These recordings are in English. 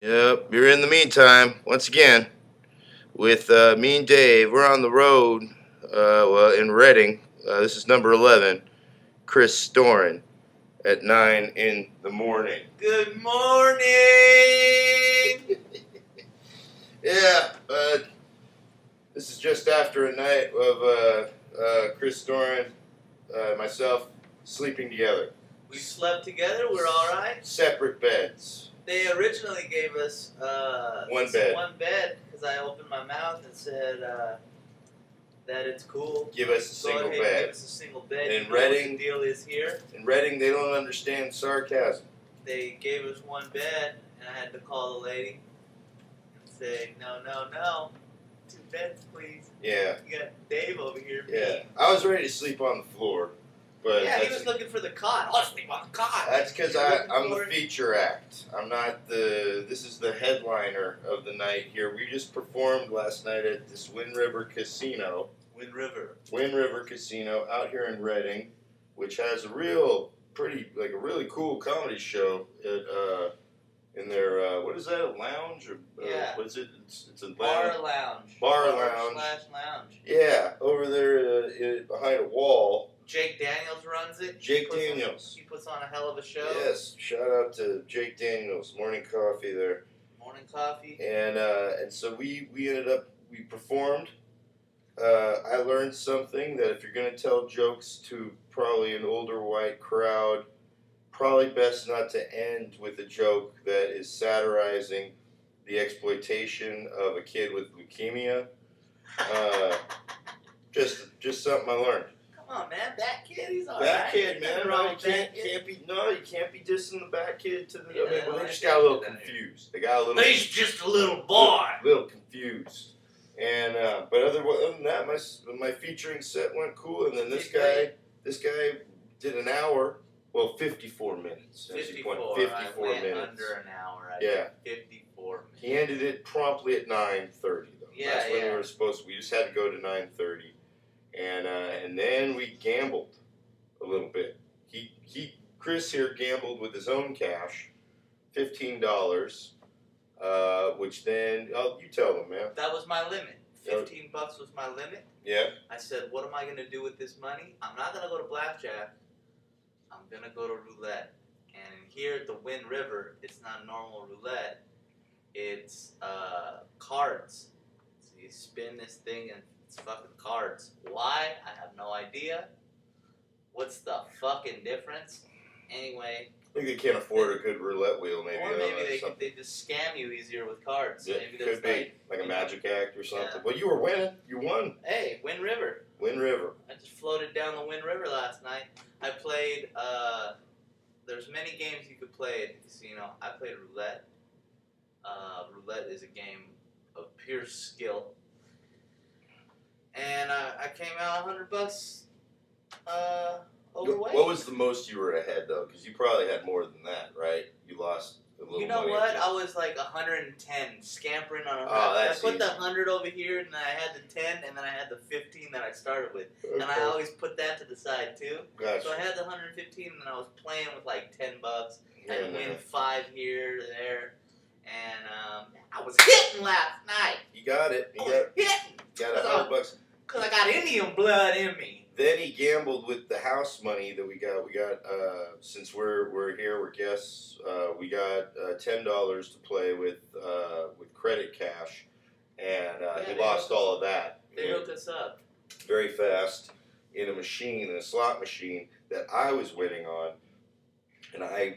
Yep, you're in the meantime, once again, with me and Dave. We're on the road, in Reading. This is number 11, Chris Storin, at 9 in the morning. Good morning! Yeah, this is just after a night of Chris Storin, myself, sleeping together. We slept together, we're alright. Separate beds. They originally gave us One bed, because I opened my mouth and said that it's cool. Give us a single bed. Give us a single bed. And you know Reading, what the deal is here. In Reading, they don't understand sarcasm. They gave us one bed, and I had to call the lady and say, no, 2 beds, please. Yeah. You got Dave over here. Yeah. I was ready to sleep on the floor. But yeah, he was looking for the cot. I'll sleep on the cot. That's because I'm the feature act. I'm not the. This is the headliner of the night here. We just performed last night at this Wind River Casino. Wind River Casino out here in Reading, which has a really cool comedy show in their what is that, a lounge or yeah. What is it? It's a lounge. Bar lounge. Lounge. Yeah, over there behind a wall. Jake Daniels runs it. Jake Daniels. He puts on a hell of a show. Yes, shout out to Jake Daniels. Morning coffee there. Morning coffee. And so we performed. I learned something that if you're going to tell jokes to probably an older white crowd, probably best not to end with a joke that is satirizing the exploitation of a kid with leukemia. Just something I learned. Come on, man, that kid, he's alright. That kid, man. You can't be dissing the bad kid to the. They just got a little confused. They got a little. He's just a little boy. A little confused. And but other than that, my featuring set went cool. And then this guy did an hour. Well, 54 minutes. 54 minutes. Under an hour. 54 minutes. He ended it promptly at 9:30 though. Yeah, that's when we were supposed to. We just had to go to 9:30. And then we gambled a little bit. Chris here gambled with his own cash, $15, which then, you tell them, man. That was my limit. $15 was my limit. Yeah. I said, what am I going to do with this money? I'm not going to go to blackjack. I'm going to go to roulette. And here at the Wind River, it's not normal roulette. It's cards. So you spin this thing and it's fucking cards. Why? I have no idea. What's the fucking difference? Anyway. I think they can't afford a good roulette wheel, maybe. Or maybe they just scam you easier with cards. Yeah, maybe could be. Like a magic act or something. Yeah. Well, you were winning. You won. Hey, Wind River. Wind River. I just floated down the Wind River last night. I played, there's many games you could play at the casino. I played roulette. Roulette is a game of pure skill. And I came out $100 overweight. What was the most you were ahead, though? Because you probably had more than that, right? You lost a little. You know what? I was like 110, scampering on 100. Oh, that's I put easy. the 100 over here, and then I had the 10, and then I had the 15 that I started with. Okay. And I always put that to the side, too. Gotcha. So I had the 115, and then I was playing with like $10. I'd win 5 here, there. And I was hitting last night. You got it. You got $100. Because I got Indian blood in me. Then he gambled with the house money that we got. Since we're here, we're guests. We got $10 to play with credit cash, and he lost all of that. They hooked us up very fast in a slot machine that I was winning on, and I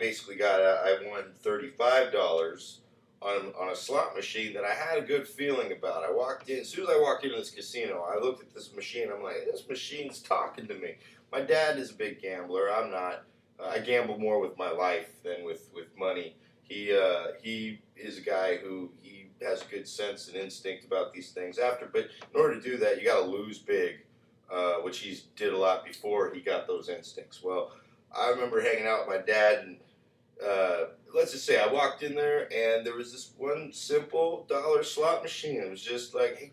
basically I won $35 on a slot machine that I had a good feeling about. I walked in, as soon as I walked into this casino, I looked at this machine, I'm like, this machine's talking to me. My dad is a big gambler, I'm not. I gamble more with my life than with money. He is a guy who, he has a good sense and instinct about these things. But in order to do that, you gotta lose big, which he did a lot before he got those instincts. Well, I remember hanging out with my dad, and let's just say I walked in there and there was this one simple dollar slot machine. It was just like, hey,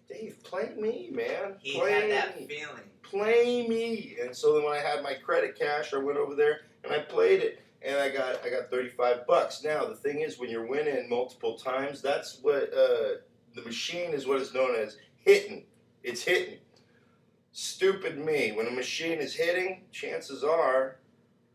Dave, play me, man. He had that feeling. Play me. And so then when I had my credit cash, I went over there and I played it. and I got $35. Now the thing is, when you're winning multiple times, that's what the machine is what is known as hitting. It's hitting. Stupid me. When a machine is hitting, chances are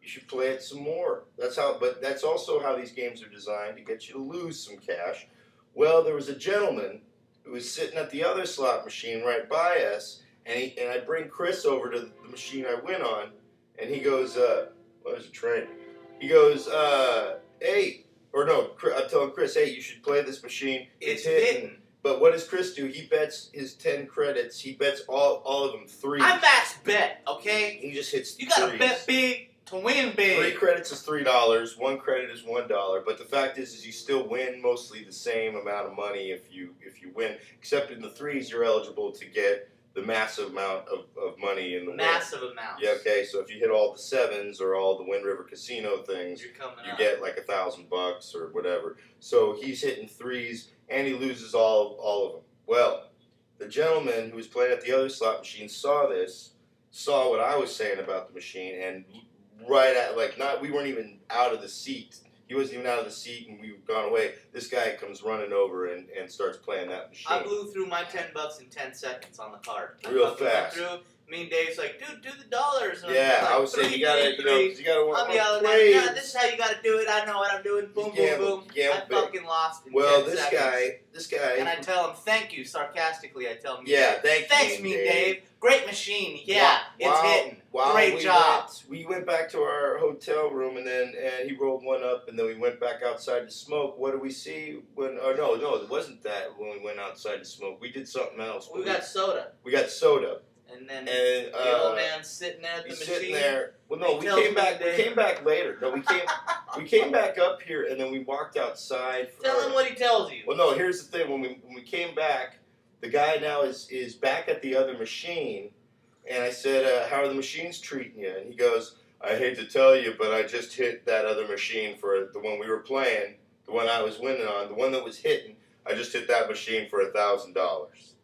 you should play it some more. But that's also how these games are designed to get you to lose some cash. Well, there was a gentleman who was sitting at the other slot machine right by us, and I bring Chris over to the machine I went on, and he goes, "What was a train?" He goes, "Hey," or no, I'm telling Chris, "Hey, you should play this machine. It's hitting." But what does Chris do? He bets his 10 credits. He bets all of them threes. I max bet, okay? He just hits You gotta threes. bet big to win big. 3 credits is $3. 1 credit is $1. But the fact is you still win mostly the same amount of money if you win. Except in the threes, you're eligible to get the massive amount of money in the massive amounts. Yeah, okay. So if you hit all the sevens or all the Wind River Casino things, you get like $1,000 or whatever. So he's hitting threes and he loses all of them. Well, the gentleman who was playing at the other slot machine saw what I was saying about the machine, and we weren't even out of the seat. He wasn't even out of the seat, and we've gone away. This guy comes running over and starts playing that machine. I blew through my $10 in 10 seconds on the card. Real fast. Me and Dave's like, dude, do the dollars. And Yeah, like, I was saying you gotta I'm yelling at him, "Yeah, this is how you gotta do it. I know what I'm doing." Boom, boom, boom. I fucking lost in 10 seconds. This guy. And I tell him, "Thank you," sarcastically. I tell him, "Yeah, thanks, me, Dave. Great machine. Yeah, it's hitting. Great job." We went back to our hotel room, and then he rolled one up, and then we went back outside to smoke. What did we see? No, it wasn't that when we went outside to smoke. We did something else. We got soda. We got soda. And then the old man's sitting there at the machine. Sitting there. Well, no, we came back. We came back later. No, we came back up here, and then we walked outside. Tell him what he tells you. Well, no. Here's the thing. When we came back, the guy now is back at the other machine, and I said, "How are the machines treating you?" And he goes, "I hate to tell you, but I just hit that other machine for the one we were playing, the one I was winning on, the one that was hitting. I just hit that machine for $1,000."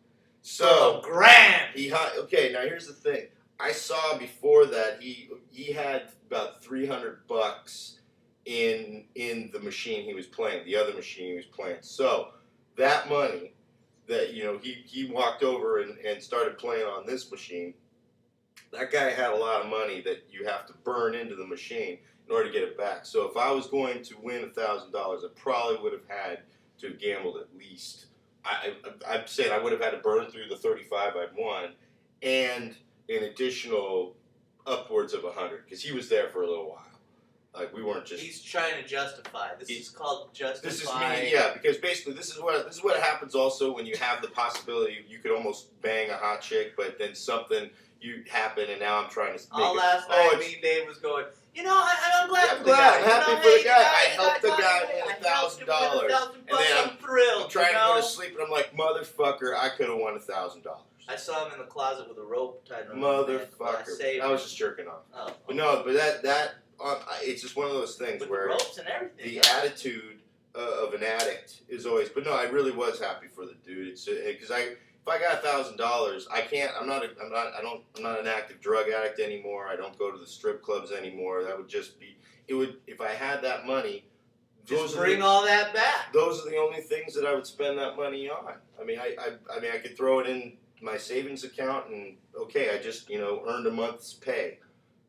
So $1,000. Okay, now here's the thing. I saw before that he had about $300 in the machine he was playing, the other machine he was playing. So that money that he walked over and started playing on this machine, that guy had a lot of money that you have to burn into the machine in order to get it back. So if I was going to win $1,000, I probably would have had to have gambled at least. I'm saying I would have had to burn through the 35 I'd won, and an additional upwards of 100 because he was there for a little while. Like we weren't just. He's trying to justify. This is called justify. This is me, yeah. Because basically, this is what happens also when you have the possibility you could almost bang a hot chick, but then something happen, and now I'm trying to. All last night, me and Dave was going. I'm glad for the guy. guy. I'm happy for the guy. I helped the guy win $1,000. And then I'm thrilled. I'm trying to go to sleep, and I'm like, motherfucker, I could have won $1,000. I saw him in the closet with a rope tied around Motherfucker. I was just jerking off. Oh. But no, but that it's just one of those things with where the ropes and everything. The attitude of an addict is always. But no, I really was happy for the dude. It's because if I got $1,000, I can't. I'm not an active drug addict anymore. I don't go to the strip clubs anymore. That would just be. It would if I had that money. Just bring all that back. Those are the only things that I would spend that money on. I mean, I could throw it in my savings account and okay, I just earned a month's pay.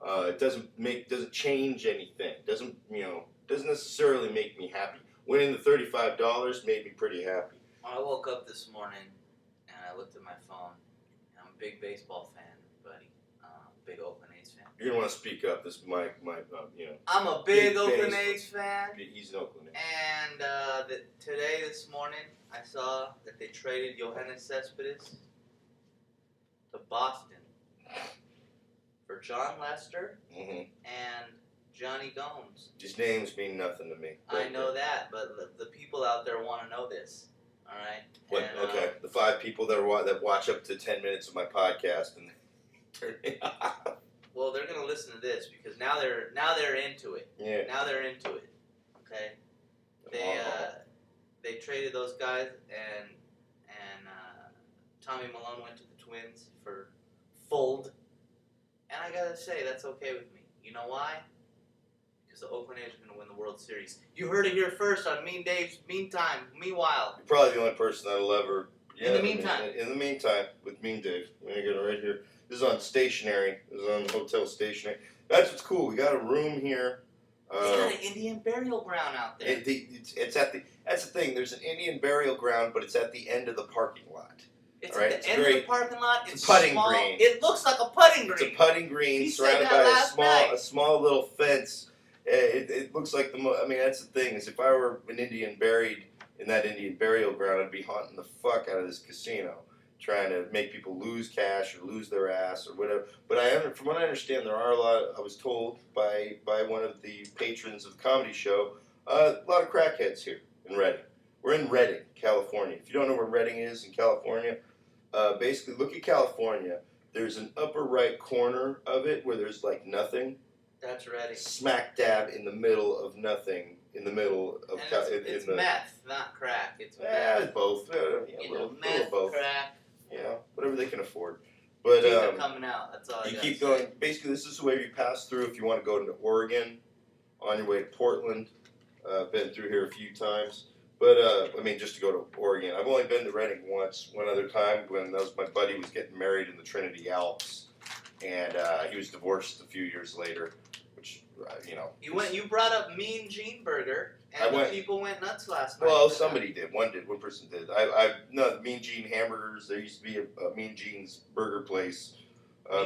It doesn't change anything. Doesn't necessarily make me happy. Winning the $35 made me pretty happy. I woke up this morning and I looked at my phone. And I'm a big baseball fan, buddy. Big Oakland A's fan. You're gonna want to speak up. This my I'm a big Oakland A's fan. He's an Oakland A's. And this morning, I saw that they traded Yoenis Cespedes to Boston for John Lester and Johnny Gomes. These names mean nothing to me. I know that, but the people out there want to know this. All right. Okay. The 5 people that watch up to 10 minutes of my podcast and turn it off. Well, they're gonna listen to this because now they're into it. Yeah. Now they're into it. Okay. They traded those guys and Tommy Malone went to the Twins for Fold, and I gotta say that's okay with me. You know why? Because because the Oakland A's are going to win the World Series. You heard it here first on Mean Dave's Meanwhile. You're probably the only person that'll ever. In the meantime. In the meantime, with Mean Dave. I'm going to get it right here. This is on stationery. This is on hotel stationery. That's what's cool. We got a room here. They got an Indian burial ground out there. It's at the. That's the thing. There's an Indian burial ground, but it's at the end of the parking lot. It's right? at the end of the parking lot. It's putting small. green. It looks like a putting green. It's a putting green He surrounded said that by last night. a small little fence. It looks like I mean, that's the thing. Is if I were an Indian buried in that Indian burial ground, I'd be haunting the fuck out of this casino, trying to make people lose cash or lose their ass or whatever. But from what I understand, there are a lot. I was told by one of the patrons of the comedy show, a lot of crackheads here in Redding. We're in Redding, California. If you don't know where Redding is in California, basically look at California. There's an upper right corner of it where there's like nothing. That's Redding. Smack dab in the middle of nothing. In the middle of it's meth, not crack. It's meth. Both. Meth, both. crack. Whatever they can afford. But keep them coming out. That's all. You keep going. Basically, this is the way you pass through if you want to go into Oregon, on your way to Portland. Been through here a few times, but I mean, just to go to Oregon. I've only been to Redding once. One other time when my buddy was getting married in the Trinity Alps, and he was divorced a few years later. Which You brought up Mean Gene Burger, and people went nuts last night. Well, somebody did. One person did. No, Mean Gene Hamburgers. There used to be a Mean Gene's burger place.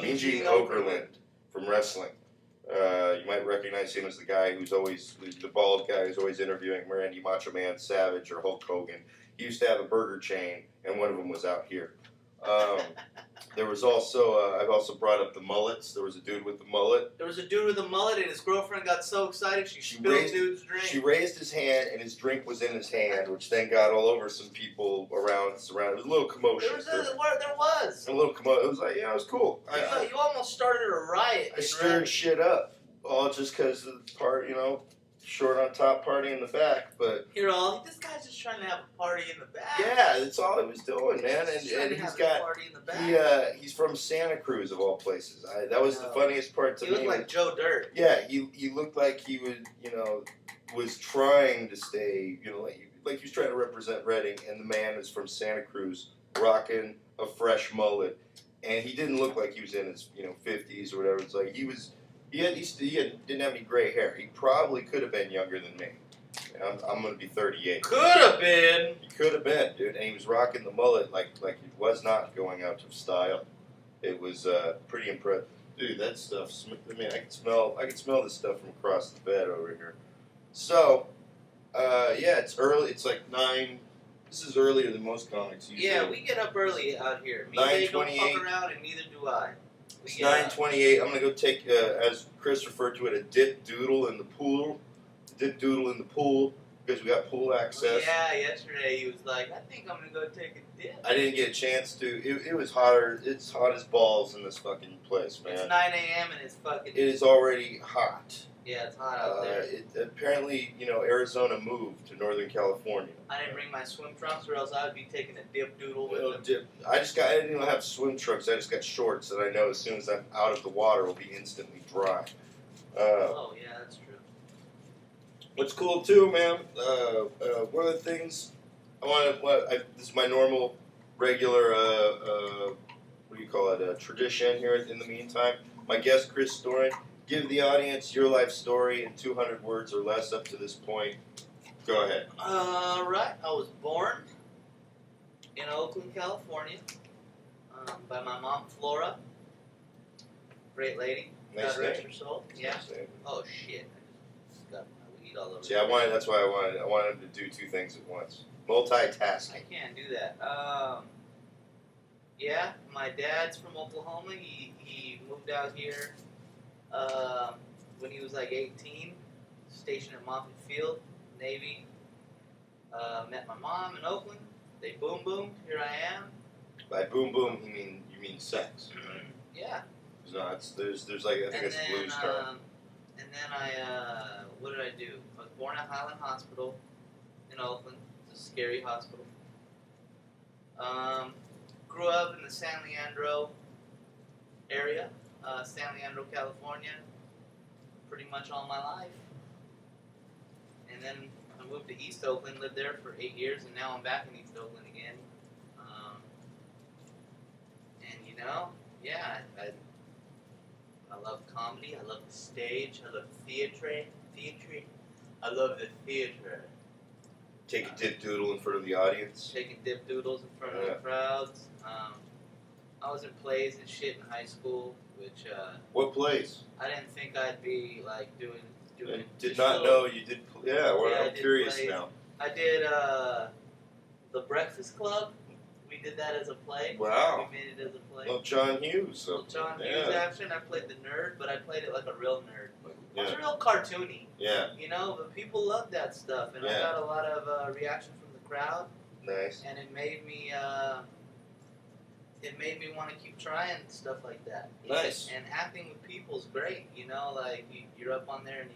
Mean Gene Okerlund from wrestling. You might recognize him as the guy who's always the bald guy who's always interviewing Randy Macho Man Savage or Hulk Hogan. He used to have a burger chain, and one of them was out here. There was also, I've also brought up the mullets. There was a dude with the mullet. There was a dude with a mullet, and his girlfriend got so excited she spilled dude's drink. She raised his hand, and his drink was in his hand, which then got all over some people around. It was a little commotion. There was. A little commotion. It was like, it was cool. You almost started a riot. I stirred shit up, all just because of the part, short on top, party in the back, but this guy's just trying to have a party in the back. Yeah, that's all he was doing, man. And he's got a party in the back. He's from Santa Cruz of all places. That was the funniest part to me. He looked like Joe Dirt. Yeah, he looked like he would, was trying to stay, like he was trying to represent Redding, and the man is from Santa Cruz, rocking a fresh mullet, and he didn't look like he was in his 50s or whatever. It's like he didn't have any gray hair. He probably could have been younger than me. I'm going to be 38. Could have been. He could have been, dude. And he was rocking the mullet like it was not going out of style. It was pretty impressive. Dude, that stuff, I mean, I can smell this stuff from across the bed over here. So, it's early. It's like 9. This is earlier than most comics usually. Yeah, we get up early out here. They don't fuck around, and neither do I. It's 9:28. I'm gonna go take, as Chris referred to it, a dip doodle in the pool. Because we got pool access. Yeah, yesterday he was like, I think I'm gonna go take a dip. I didn't get a chance to. It was hotter. It's hot as balls in this fucking place, man. It's 9 a.m. and it's fucking. It is already hot. Yeah, it's hot out there. Apparently, Arizona moved to Northern California. I didn't bring my swim trunks, or else I would be taking a dip doodle with them. I didn't even have swim trunks. I just got shorts that I know as soon as I'm out of the water will be instantly dry. Oh yeah, that's true. What's cool too, man? One of the things this is my normal, regular, what do you call it? Tradition here. In the meantime, my guest Chris Storin. Give the audience your life story in 200 words or less up to this point. Go ahead. Right. I was born in Oakland, California, by my mom, Flora. Great lady. Nice God rest her soul. Yeah. Nice name. Oh shit! I just got my weed all over. See, that's why I wanted to do two things at once. Multitasking. I can't do that. Yeah, my dad's from Oklahoma. He moved out here. When he was like 18, stationed at Moffett Field, Navy. Met my mom in Oakland. They boom boomed. Here I am. By boom boom, you mean sex, right? Yeah. No, there's like I think it's a blues term. And then what did I do? I was born at Highland Hospital in Oakland. It's a scary hospital. Grew up in the San Leandro area. San Leandro, California, pretty much all my life. and then I moved to East Oakland, lived there for 8 years, and now I'm back in East Oakland again. And yeah, I love comedy. I love the stage. I love theatre. I love the theater. Take a dip doodle in front of the audience. Taking dip doodles in front of the crowds. I was in plays and shit in high school, which What plays? I didn't think I'd be like doing. I did not know you did. Yeah, well, Yeah, I'm curious plays. now. I did The Breakfast Club. We did that as a play. Wow. We made it as a play. Well, John Hughes. So, Little John Hughes action. I played the nerd, but I played it like a real nerd. It was Yeah. real cartoony. Yeah. But people loved that stuff, and I got a lot of reaction from the crowd, Nice. and it made me want to keep trying stuff like that. Nice. And acting with people is great. Like you're up on there and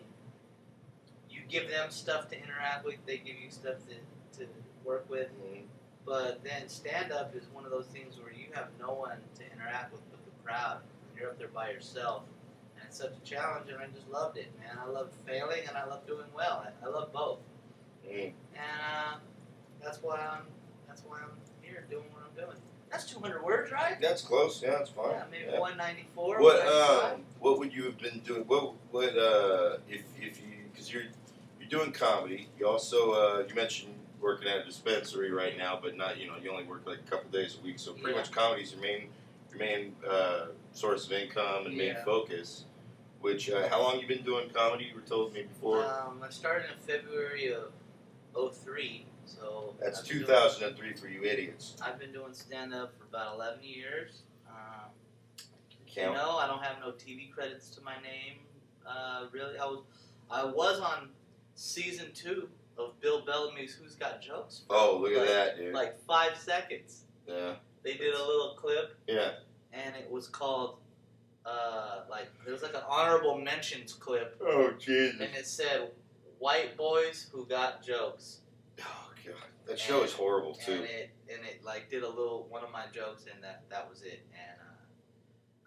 you give them stuff to interact with, they give you stuff to work with. Mm-hmm. But then stand-up is one of those things where you have no one to interact with but the crowd. You're up there by yourself. And it's such a challenge, and I just loved it, man. I love failing, and I love doing well. I love both. Mm. And that's why I'm here doing what I'm doing. That's 200 words, right? That's close. Yeah, that's fine. Yeah, maybe 194. What would you have been doing? What if you, because you're doing comedy. You also you mentioned working at a dispensary right now, but not you only work like a couple days a week. So pretty much comedy is your main source of income and main focus. Which how long you been doing comedy? You were told me before. I started in February of 2003. So that's 2003 for you idiots. I've been doing stand-up for about 11 years. Count. I don't have no TV credits to my name. Really, I was on season 2 of Bill Bellamy's Who's Got Jokes. Oh, look at that, dude! Like 5 seconds. Yeah. They did a little clip. Yeah. And it was called it was like an honorable mentions clip. Oh, Jesus! And it said, "White boys who got jokes." Oh God, that show is horrible too. And it like did a little one of my jokes, and that was it. And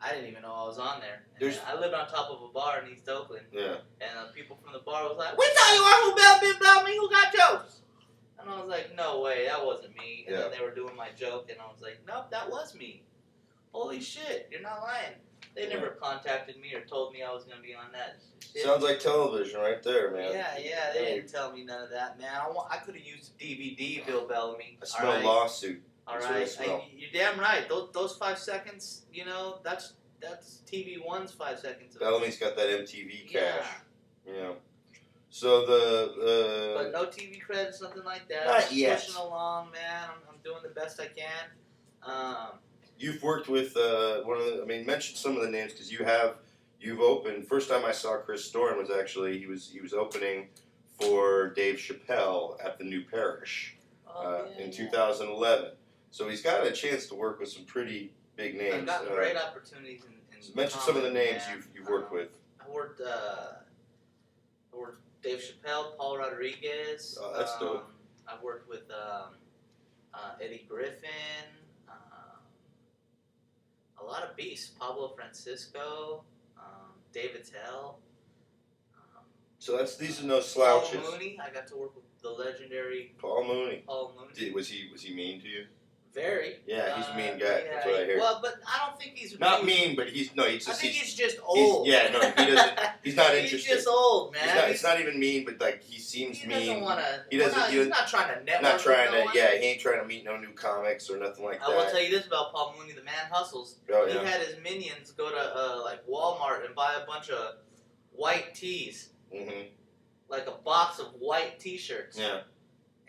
I didn't even know I was on there. And I lived on top of a bar in East Oakland. Yeah. And people from the bar was like, "We tell you are who got jokes." And I was like, "No way, that wasn't me." And then they were doing my joke, and I was like, "Nope, that was me. Holy shit, you're not lying." They never contacted me or told me I was going to be on that shit. Sounds like television right there, man. Yeah, they didn't tell me none of that, man. I could have used a DVD, Bill Bellamy. I smell a lawsuit. All right, you're damn right. Those 5 seconds, that's TV One's 5 seconds. Bellamy's got that MTV cash. Yeah. So the but no TV credits, nothing like that. Not yet. Pushing along, man. I'm doing the best I can. You've worked with mention some of the names because you've opened. First time I saw Chris Storin was actually he was opening for Dave Chappelle at the New Parish in 2011. So he's got a chance to work with some pretty big names. I've got great opportunities in so mention some of the names you've worked with. I worked Dave Chappelle, Paul Rodriguez. Oh, that's dope. I've worked with Eddie Griffin. A lot of beasts. Pablo Francisco, David Tell. So these are no slouches. Paul Mooney. I got to work with the legendary Paul Mooney. Paul Mooney. Was he mean to you? Very. Yeah, he's a mean guy. That's what I hear. Well, but I don't think he's not mean, but he's I think he's just old. He doesn't. He's not interested. He's just old, man. It's not even mean, but like he seems mean. Doesn't want to. He's not trying to network. Not trying to. Yeah, he ain't trying to meet no new comics or nothing like that. I will tell you this about Paul Mooney: the man hustles. Oh, he had his minions go to like Walmart and buy a bunch of white tees, like a box of white T-shirts. Yeah.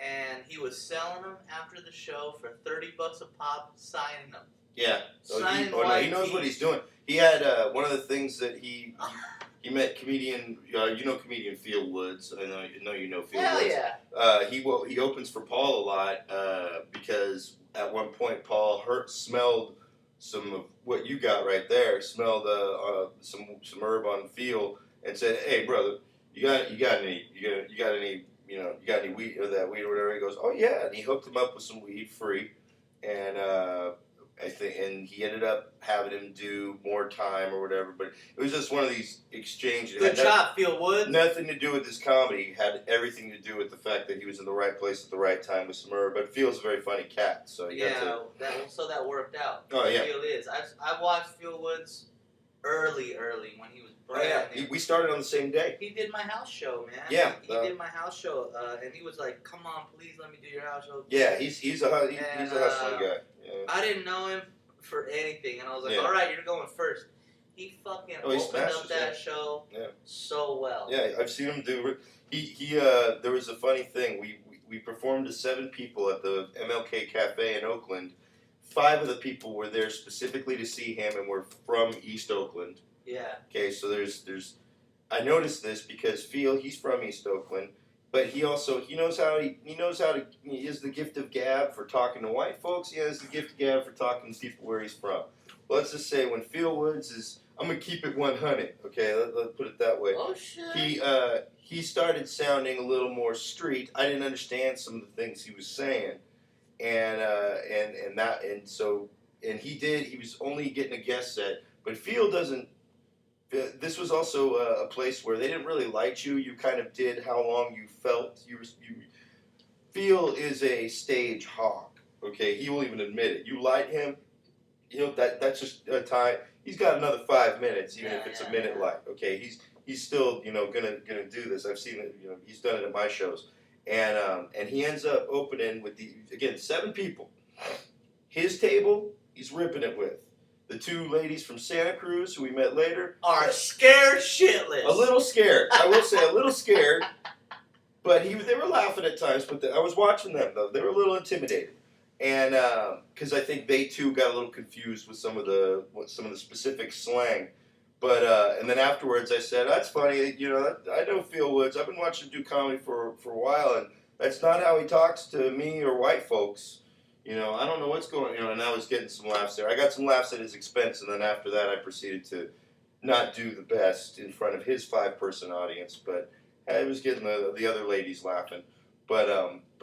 And he was selling them after the show for $30 a pop, signing them. Yeah. He knows what he's doing. He had one of the things that he met comedian. Comedian Phil Woods. I know you know Phil Woods. Yeah. He opens for Paul a lot because at one point Paul smelled some of what you got right there. Smelled some herb on Phil and said, "Hey brother, you got any weed or that weed or whatever?" He goes, "Oh yeah," and he hooked him up with some weed free, and I think, and he ended up having him do more time or whatever. But it was just one of these exchanges. Good job, Phil Woods. Nothing to do with his comedy. It had everything to do with the fact that he was in the right place at the right time with Smurr. But Phil's a very funny cat, so that worked out. Oh yeah, Phil is. I watched Phil Woods early when he was brand new. We started on the same day. He did my house show, man. Yeah, he did my house show, and he was like, "Come on, please let me do your house show." Yeah, he's a hustling guy. Yeah. I didn't know him for anything, and I was like, Yeah. "All right, you're going first." He fucking opened up that show so well. Yeah, I've seen him do. There was a funny thing. We performed to 7 people at the MLK Cafe in Oakland. 5 of the people were there specifically to see him and were from East Oakland. Yeah. Okay, so there's I noticed this because he's from East Oakland, but he knows how he has the gift of gab for talking to white folks. He has the gift of gab for talking to people where he's from. Let's just say when Phil Woods is, I'm gonna keep it 100. Okay, let's put it that way. Oh shit. He started sounding a little more street. I didn't understand some of the things he was saying, and he was only getting a guest set. But Phil doesn't. This was also a place where they didn't really light you. You kind of did how long you felt. Phil is a stage hawk. Okay, he will even admit it. You light him, that's just a time. He's got another 5 minutes, even if it's a minute light. Okay, he's still gonna do this. I've seen it. He's done it at my shows, and he ends up opening with 7 people. His table, he's ripping it with. The 2 ladies from Santa Cruz, who we met later, are scared shitless. A little scared. I will say a little scared. But they were laughing at times. But I was watching them, though. They were a little intimidated. And because I think they, too, got a little confused with some of the specific slang. But and then afterwards I said, that's funny. I know Phil Woods. I've been watching him do comedy for a while. And that's not how he talks to me or white folks. I don't know what's going on, and I was getting some laughs there. I got some laughs at his expense, and then after that I proceeded to not do the best in front of his 5-person audience, but I was getting the other ladies laughing. But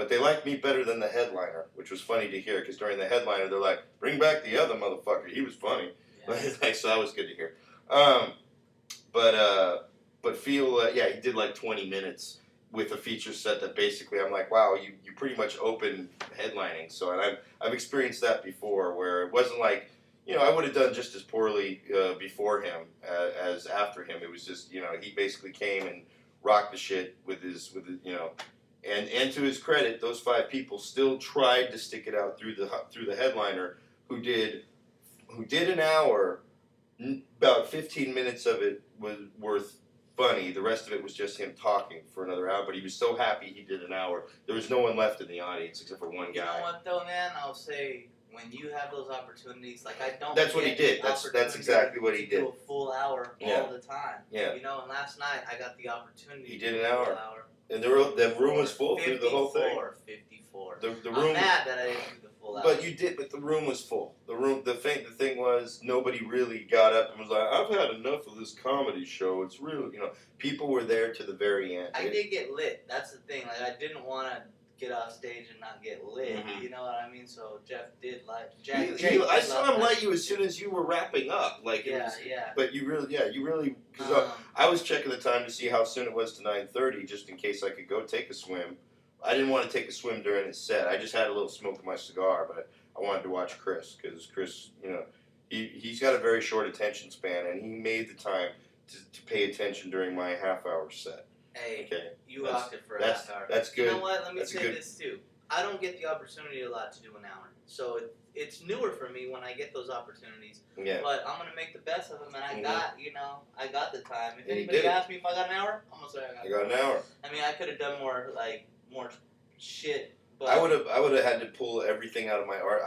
they liked me better than the headliner, which was funny to hear, because during the headliner they're like, bring back the other motherfucker, he was funny. Yeah. So that was good to hear. But Phil, he did like 20 minutes. With a feature set that basically I'm like, wow, you pretty much open headlining. So and I've experienced that before, where it wasn't like, I would have done just as poorly before him as after him. It was just, he basically came and rocked the shit with his and to his credit, those 5 people still tried to stick it out through the headliner, who did an hour. About 15 minutes of it was worth funny. The rest of it was just him talking for another hour, but he was so happy he did an hour. There was no one left in the audience except for one guy. You know what though, man? I'll say, when you have those opportunities, like I don't. That's what he did. That's exactly what he did. Do a full hour all the time. Yeah. And last night I got the opportunity. He did an hour. And the room was full through the whole thing. 54. The room. I'm mad that I didn't do the full hour. But you did. But the room was full. The thing was, nobody really got up and was like, I've had enough of this comedy show. It's really, people were there to the very end. I did get lit. That's the thing. Like, I didn't want to get off stage and not get lit. Mm-hmm. You know what I mean? So Jeff did like. I saw him light you as soon as you were wrapping up. Like it was, yeah. But you really. Because I was checking the time to see how soon it was to 9:30, just in case I could go take a swim. I didn't want to take a swim during his set. I just had a little smoke of my cigar, but I wanted to watch Chris, because Chris, he's got a very short attention span, and he made the time to pay attention during my half-hour set. Hey, okay. You opted for a half hour. That's good. You know what? Let me say this too. I don't get the opportunity a lot to do an hour, so it's newer for me when I get those opportunities. Yeah. But I'm gonna make the best of them, and I got the time. If anybody asks me if I got an hour, I'm gonna say I got an hour. I mean, I could have done more shit. But I would have had to pull everything out of my art.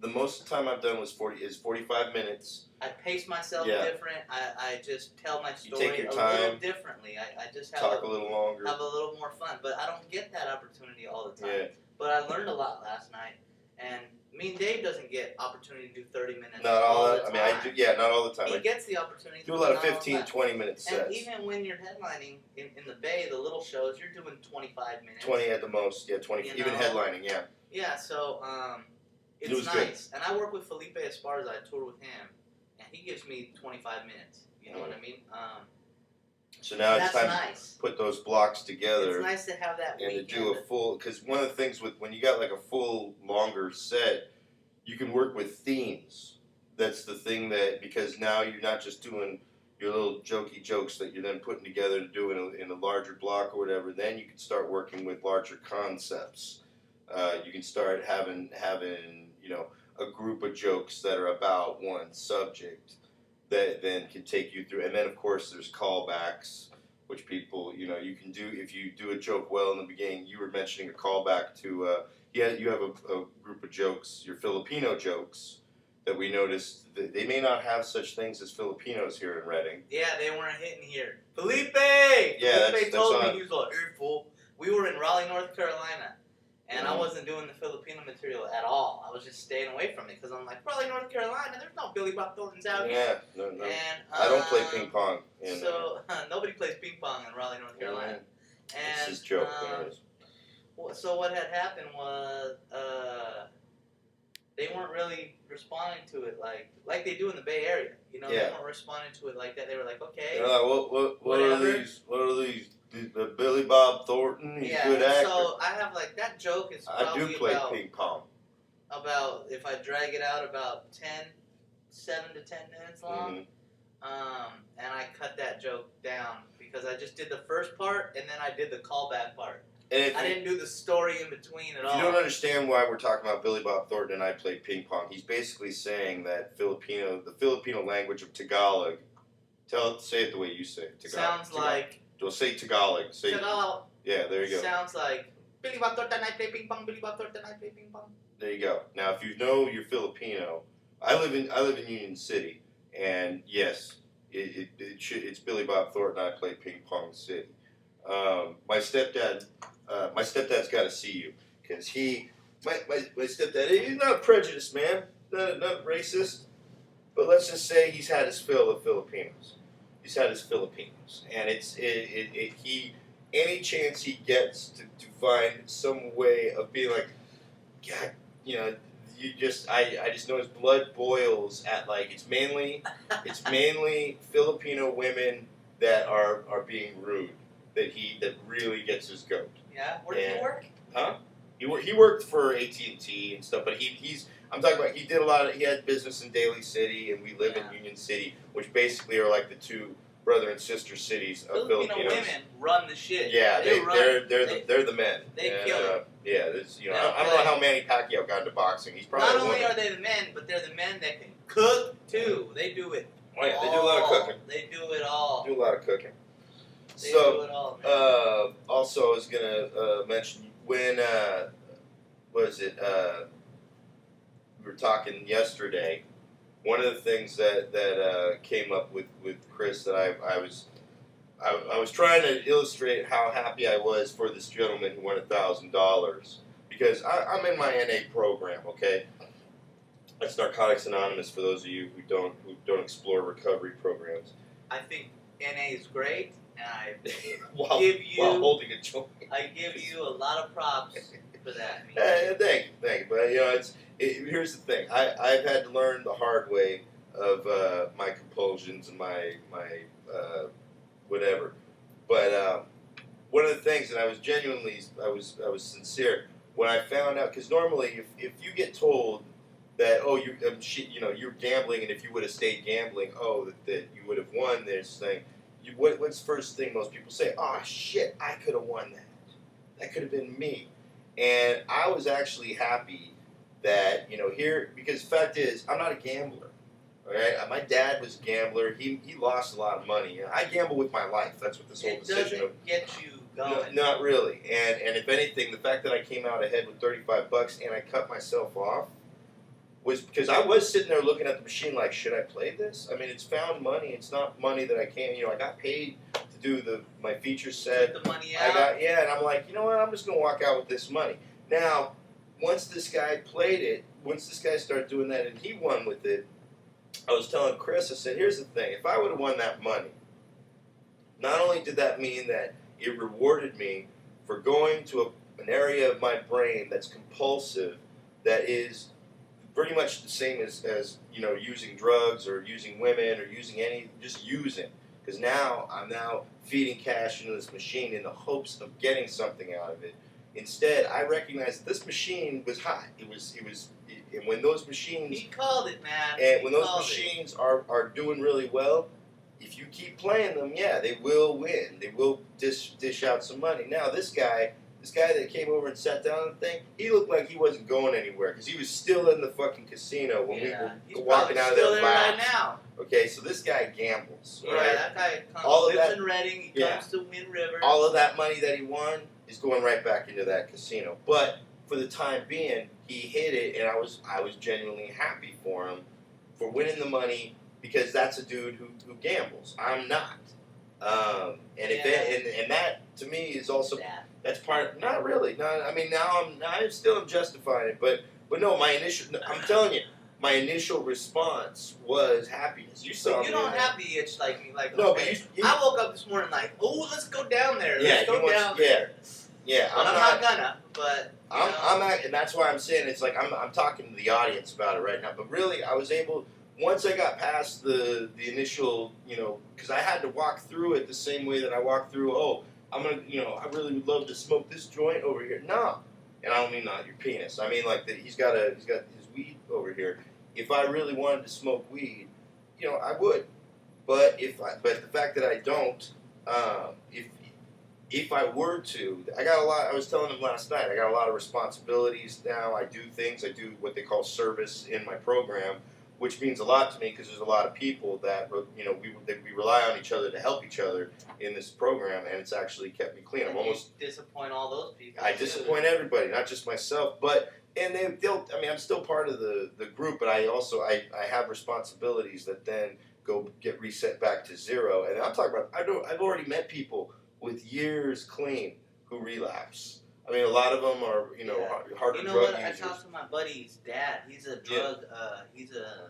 The most time I've done was 45 minutes. I pace myself different. I just tell my story you take your a little differently. I just talk a little longer, have a little more fun. But I don't get that opportunity all the time. Yeah. But I learned a lot last night, and me and Dave doesn't get opportunity to do 30 minutes. Not all the time. I mean, I do. Yeah, not all the time. He gets the opportunity. Do a lot of 15, 20 minute sets. And even when you're headlining in the Bay, the little shows, you're doing 25 minutes. 20 at the most. Yeah, 20. Even headlining. Yeah. Yeah. So It It's was good. nice. And I work with Felipe Esparza. I tour with him, and he gives me 25 minutes. You know what I mean? So now it's that's time nice. to put those blocks together. It's nice to have that and weekend. to do a full, because one of the things with when you got like a full longer set, you can work with themes. That's the thing that, because now you're not just doing your little jokey jokes that you're then putting together to do in a larger block or whatever. Then you can start working with larger concepts. You can start having a group of jokes that are about one subject that then can take you through. And then of course there's callbacks, which people, you can do if you do a joke well in the beginning. You were mentioning a callback to you have a group of jokes, your Filipino jokes, that we noticed that they may not have such things as Filipinos here in Reading. Yeah, they weren't hitting here. Felipe! Yeah, Felipe told me, he was like, "Hey, fool." We were in Raleigh, North Carolina, and I wasn't doing the Filipino material at all. I was just staying away from it because I'm like, Raleigh, North Carolina, there's no Billy Bob Thorntons out here. Yeah, no. And, I don't play ping pong. So nobody plays ping pong in Raleigh, North Carolina. And it's his joke. so what had happened was they weren't really responding to it like they do in the Bay Area. They weren't responding to it like that. They were like, okay, what are these? What are these? The Billy Bob Thornton, he's a good actor. So I have that joke is probably I do play ping pong. About, if I drag it out, about 7 to 10 minutes long. And I cut that joke down because I just did the first part and then I did the callback part. And I didn't do the story in between at all. If you don't understand why we're talking about Billy Bob Thornton and I play ping pong, he's basically saying that the Filipino language of Tagalog, say it the way you say it. Tagalog. Sounds like... Well, say Tagalog. Tagalog. Yeah, there you go. Sounds like, Billy Bob Thornton and I play ping pong, Billy Bob Thornton and I play ping pong. There you go. Now, if you know you're Filipino, I live in Union City, and yes, it's Billy Bob Thornton and I play ping pong city. My stepdad's got to see you because my stepdad, he's not a prejudiced man, not racist, but let's just say he's had his fill of Filipinos. He's had his Filipinos, and any chance he gets to find some way of being like, God, I just know his blood boils at it's mainly Filipino women that are being rude that really gets his goat. Yeah, where did he work? Huh? He worked for AT&T and stuff, but I'm talking about, he had business in Daly City, and we live in Union City, which basically are like the two brother and sister cities of Filipino Filipinos. Women run the shit. Yeah, they're the men. They kill it. Yeah, I don't know how Manny Pacquiao got into boxing. He's probably not only are they the men, but they're the men that can cook too. They do it. Oh yeah, they do a lot of cooking. They do it all. Do a lot of cooking. They do it all, man. Also, I was gonna mention when we were talking yesterday. One of the things that came up with Chris that I was trying to illustrate how happy I was for this gentleman who won $1,000 because I'm in my NA program. Okay, that's Narcotics Anonymous for those of you who don't explore recovery programs. I think NA is great, and I while holding a joint. I give you a lot of props for that. Thank you. But here's the thing. I've had to learn the hard way of my compulsions and my whatever. But one of the things, and I was sincere when I found out, because normally if you get told that you're gambling, and if you would have stayed gambling, that you would have won this thing. What's the first thing most people say? Oh shit, I could have won that. That could have been me. And I was actually happy that here, because the fact is I'm not a gambler. All right, my dad was a gambler. He lost a lot of money. I gamble with my life. That's what this whole decision doesn't get you going. No, not really. And if anything, the fact that I came out ahead with $35 and I cut myself off was because I was sitting there looking at the machine like, should I play this? I mean, it's found money. It's not money that I can't. I got paid to do my feature set. Get the money out. And I'm like, you know what? I'm just gonna walk out with this money. Now, once this guy played it, once this guy started doing that, and he won with it, I was telling Chris, I said, here's the thing. If I would have won that money, not only did that mean that it rewarded me for going to an area of my brain that's compulsive, that is pretty much the same as using drugs or using women or just using. Because now I'm feeding cash into this machine in the hopes of getting something out of it. Instead, I recognized this machine was hot. And when those machines, he called it, man. and when those machines are doing really well, if you keep playing them, yeah, they will win. They will dish out some money. Now this guy that came over and sat down on the thing, he looked like he wasn't going anywhere because he was still in the fucking casino when we were walking out of there right now. Okay, so this guy gambles. Yeah, right? That guy lives in Reading. He comes to Wind River. All of that money that he won is going right back into that casino. But for the time being, he hit it, and I was genuinely happy for him for winning the money because that's a dude who gambles. I'm not. And that to me is also that's part. Not really. No, I mean now I'm still justifying it, but no. I'm telling you, my initial response was happiness. You saw. You don't have the itch like me. Like no, okay, but I woke up this morning like, oh, let's go down there. Let's go down there. Yeah. I'm not gonna. But and that's why I'm saying it's like I'm talking to the audience about it right now. But really, I was able. Once I got past the initial, because I had to walk through it the same way that I walked through, I'm going to, I really would love to smoke this joint over here. No. And I don't mean not your penis. I mean like he's got his weed over here. If I really wanted to smoke weed, I would. But the fact that I don't, if I were to, I was telling him last night, I got a lot of responsibilities now. I do what they call service in my program, which means a lot to me because there's a lot of people that we rely on each other to help each other in this program, and it's actually kept me clean. You disappoint all those people. I disappoint everybody, not just myself, I'm still part of the group, but I have responsibilities that then get reset back to zero. And I'm talking about I've already met people with years clean who relapse. I mean, a lot of them are, harder drug users. I talked to my buddy's dad. He's a drug,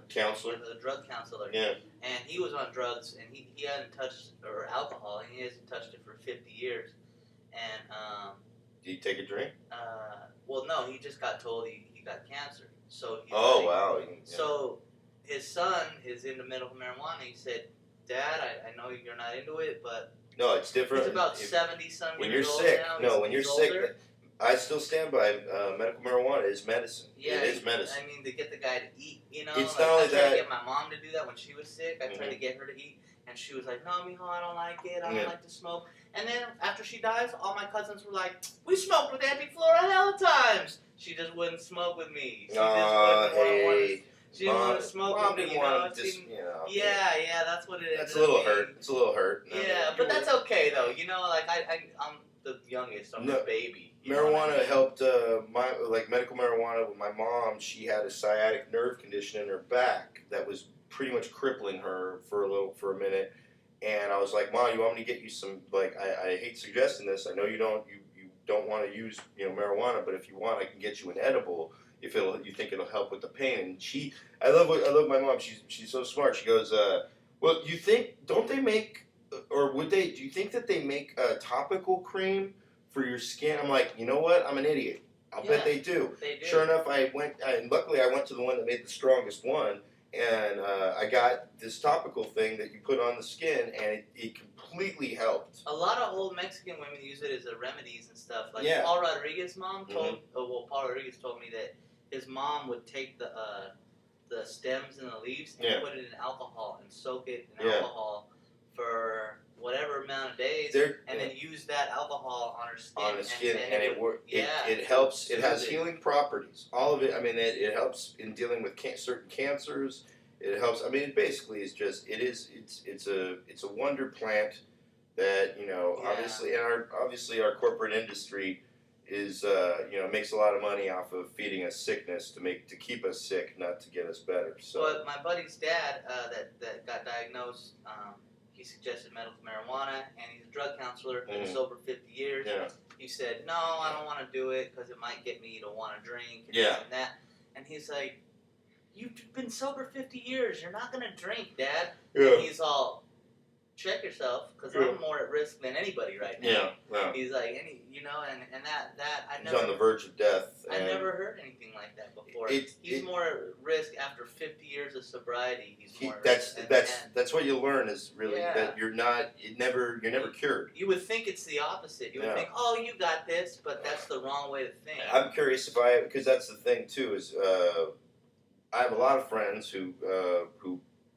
counselor. A drug counselor. Yeah. And he was on drugs, and he hadn't touched or alcohol, and he hasn't touched it for 50 years. And did he take a drink? Well, no, he just got told he got cancer. So. Wow. Yeah. So his son is into medical marijuana. He said, "Dad, I know you're not into it, but." No, it's different. He's about 70-some when years you're old sick, now. When you're sick, I still stand by medical marijuana is medicine. Yeah, it is medicine. I mean, to get the guy to eat, It's not only I tried to get my mom to do that when she was sick. I tried to get her to eat, and she was like, "No, mijo, I don't like it. I don't like to smoke." And then after she dies, all my cousins were like, "We smoked with Auntie Flora hell of times." She just wouldn't smoke with me. She didn't want to smoke with me, Yeah, that's what it is. That's a little hurt. It's a little hurt. Yeah, but that's okay though. I'm the youngest. I'm the baby. Marijuana helped medical marijuana with my mom. She had a sciatic nerve condition in her back that was pretty much crippling her for a minute. And I was like, "Mom, you want me to get you some? I hate suggesting this. I know you don't want to use marijuana, but if you want, I can get you an edible." If you think it'll help with the pain. And I love my mom. She's so smart. She goes, well, do you think that they make a topical cream for your skin? I'm like, you know what? I'm an idiot. I'll bet they do. They do. Sure enough, and luckily I went to the one that made the strongest one, and I got this topical thing that you put on the skin, and it completely helped. A lot of old Mexican women use it as a remedies and stuff. Like Paul Rodriguez's mom Paul Rodriguez told me that his mom would take the stems and the leaves and put it in alcohol and soak it in alcohol for whatever amount of days, and then use that alcohol on her skin. And it works. It helps. It has healing properties. All of it. I mean, it helps in dealing with certain cancers. It helps. I mean, it basically is just. It's a wonder plant that obviously our corporate industry is makes a lot of money off of feeding us sickness to keep us sick, not to get us better. So, but my buddy's dad that got diagnosed, he suggested medical marijuana, and he's a drug counselor, been sober 50 years. Yeah. He said, "No, I don't want to do it because it might get me to want to drink and this and that." And he's like, "You've been sober 50 years. You're not gonna drink, Dad." Yeah. And he's all, check yourself, because Yeah. I'm more at risk than anybody right now. Yeah, yeah. He's like, and that I He's never. on the verge of death. I and never heard anything like that before. He's it- more at risk after 50 years of sobriety. He's more at that's risk. that's what you learn is really Yeah. that you're never cured. You would think it's the opposite. You would Yeah. think, oh, you got this, but that's the wrong way to think. I'm curious because that's the thing too is I have a lot of friends who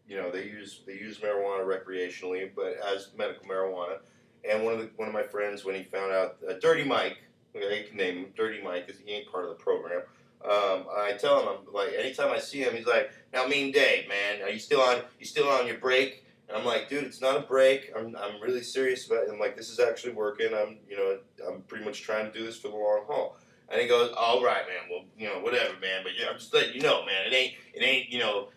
they use marijuana recreationally, but as medical marijuana. And one of my friends, when he found out Dirty Mike, I can name him Dirty Mike because he ain't part of the program. I tell him, I'm like, anytime I see him, he's like, "Now, Mean Dave, man, are you still on your break?" And I'm like, "Dude, it's not a break. I'm really serious about it. I'm like, this is actually working. I'm pretty much trying to do this for the long haul." And he goes, "All right, man. Well, whatever, man. But yeah, I'm just letting you know, man. It ain't,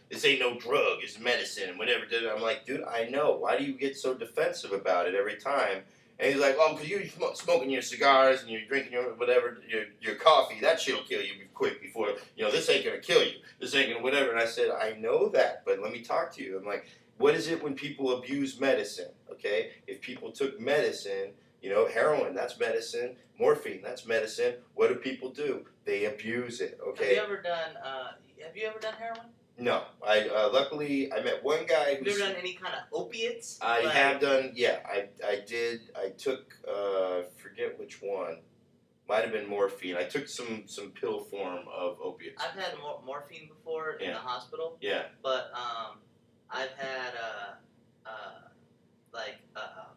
this ain't no drug. It's medicine and whatever." I'm like, "Dude, I know. Why do you get so defensive about it every time?" And he's like, "Oh, because you're smoking your cigars and you're drinking your coffee. That shit'll kill you quick before, this ain't going to kill you. This ain't going to whatever." And I said, "I know that, but let me talk to you." I'm like, what is it when people abuse medicine, okay? If people took medicine, heroin, that's medicine. Morphine, that's medicine. What do people do? They abuse it, okay? Have you ever done heroin? No. Luckily, I met one guy Have you ever done any kind of opiates? I have done, yeah. I did. I took, forget which one. Might have been morphine. I took some pill form of opiates. I've had morphine before in the hospital. Yeah. But I've had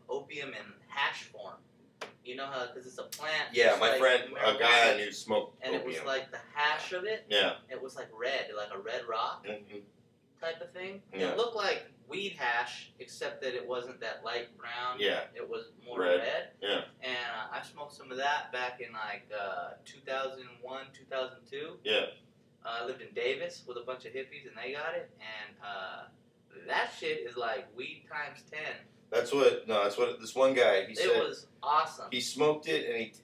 opium in hash form. You know how, because it's a plant. Yeah, my friend, a marijuana, guy I knew smoked and opium. it was like the hash of it. Yeah. It was like red, like a red rock type of thing. Yeah. It looked like weed hash, except that it wasn't that light brown. Yeah. It was more red. Yeah. And I smoked some of that back in 2001, 2002. Yeah. I lived in Davis with a bunch of hippies, and they got it, and that shit is like weed times 10. That's what this one guy, he said. It was awesome. He smoked it,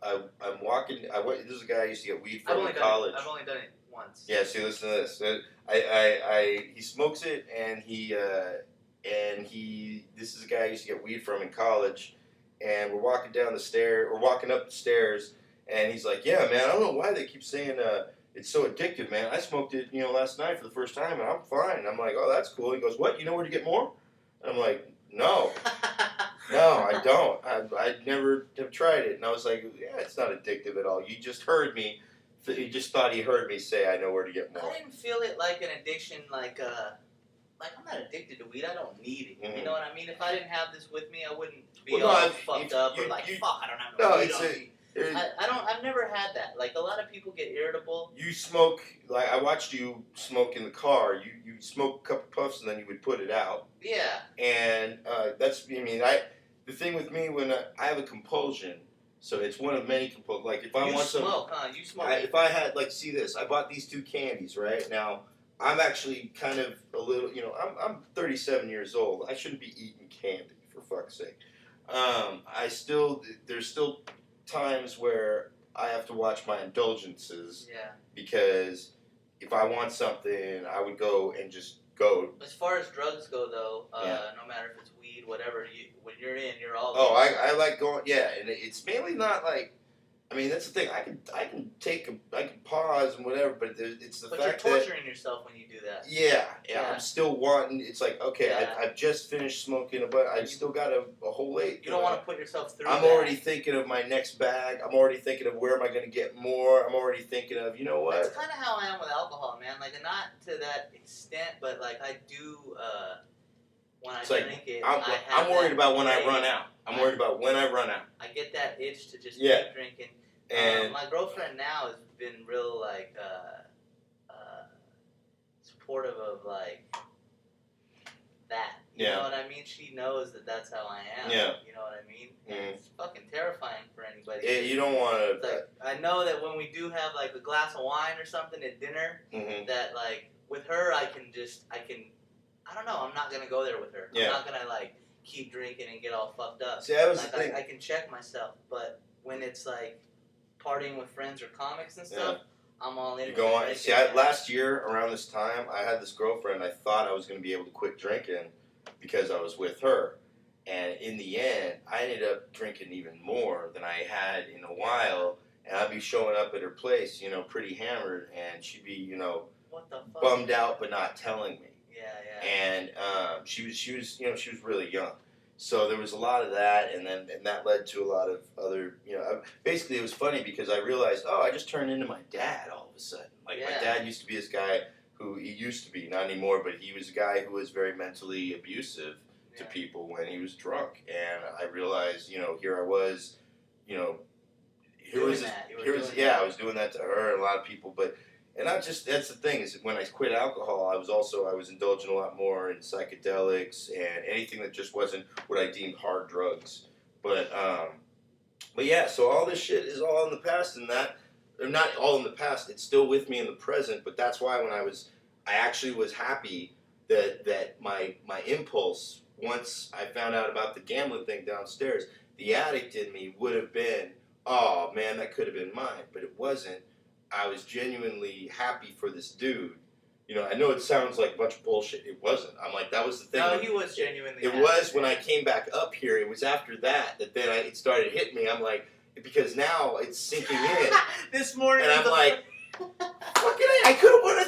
I'm walking, this is a guy I used to get weed from in college. I've only done it once. Yeah, see, listen to this. He smokes it, and this is a guy I used to get weed from in college, and we're walking up the stairs, and he's like, "Yeah, man, I don't know why they keep saying it's so addictive, man. I smoked it, last night for the first time, and I'm fine." And I'm like, "Oh, that's cool." He goes, "What? You know where to get more?" And I'm like, "No, I don't. I never have tried it." And I was like, "Yeah, it's not addictive at all. You just heard me. You just thought he heard me say I know where to get more." I didn't feel it like an addiction, like I'm not addicted to weed. I don't need it. Mm-hmm. You know what I mean? If I didn't have this with me, I wouldn't be fucked up or like, fuck, I don't have no weed on me. I've never had that. Like, a lot of people get irritable. You smoke, like, I watched you smoke in the car. You smoke a couple puffs and then you would put it out. Yeah. And the thing with me, when I have a compulsion, so it's one of many compulsions. Like, if I you want smoke, huh? You smoke. if I had, like, see this, I bought these two candies, right? Now, I'm actually kind of a little, I'm 37 years old. I shouldn't be eating candy, for fuck's sake. There's still times where I have to watch my indulgences. Yeah. Because if I want something, I would go and just go. As far as drugs go, though, no matter if it's weed, whatever, when you're in, you're all. Oh, I like going. Yeah, and it's mainly not like. I mean, that's the thing. I can pause and whatever, but it's the fact that. But you're torturing yourself when you do that. Yeah. I'm still wanting. It's like, okay, Yeah. I've just finished smoking, but I still got a whole eight. You don't want to put yourself through. I'm already thinking of my next bag. I'm already thinking of where am I going to get more. I'm already thinking of, you know what? That's kind of how I am with alcohol, man. Like, not to that extent, but like I do. When I drink it, I'm worried about when I run out. I'm worried about when I run out. I get that itch to just Yeah. keep drinking. And my girlfriend now has been real like supportive of like that. You know what I mean? She knows that that's how I am. Yeah. You know what I mean? And it's fucking terrifying for anybody. Yeah, you don't want to. Like, I know that when we do have like a glass of wine or something at dinner, that like with her I don't know. I'm not gonna go there with her. Yeah. I'm not gonna like keep drinking and get all fucked up. See, that was like, the thing. I can check myself, but when it's like partying with friends or comics and stuff, I'm all in. You go on. See, last year around this time, I had this girlfriend. I thought I was going to be able to quit drinking, because I was with her. And in the end, I ended up drinking even more than I had in a while. And I'd be showing up at her place, pretty hammered, and she'd be, What the fuck? bummed out but not telling me. Yeah. And she was really young, so there was a lot of that, and that led to a lot of other, basically it was funny because I realized, I just turned into my dad all of a sudden. Like my dad used to be this guy who he used to be, not anymore, but he was a guy who was very mentally abusive to people when he was drunk, and I realized, here I was, I was doing that to her and a lot of people, and not just, that's the thing, is when I quit alcohol, I was indulging a lot more in psychedelics and anything that just wasn't what I deemed hard drugs. But yeah, so all this shit is all in the past, and that, or not all in the past, it's still with me in the present, but that's why I actually was happy that my impulse, once I found out about the gambling thing downstairs, the addict in me would have been, oh man, that could have been mine, but it wasn't. I was genuinely happy for this dude. I know it sounds like a bunch of bullshit. It wasn't. I'm like, that was the thing. No, he was genuinely It happy. was when I came back up here. It was after that then it started hitting me. I'm like, because now it's sinking in. This morning. And I'm like, I could have won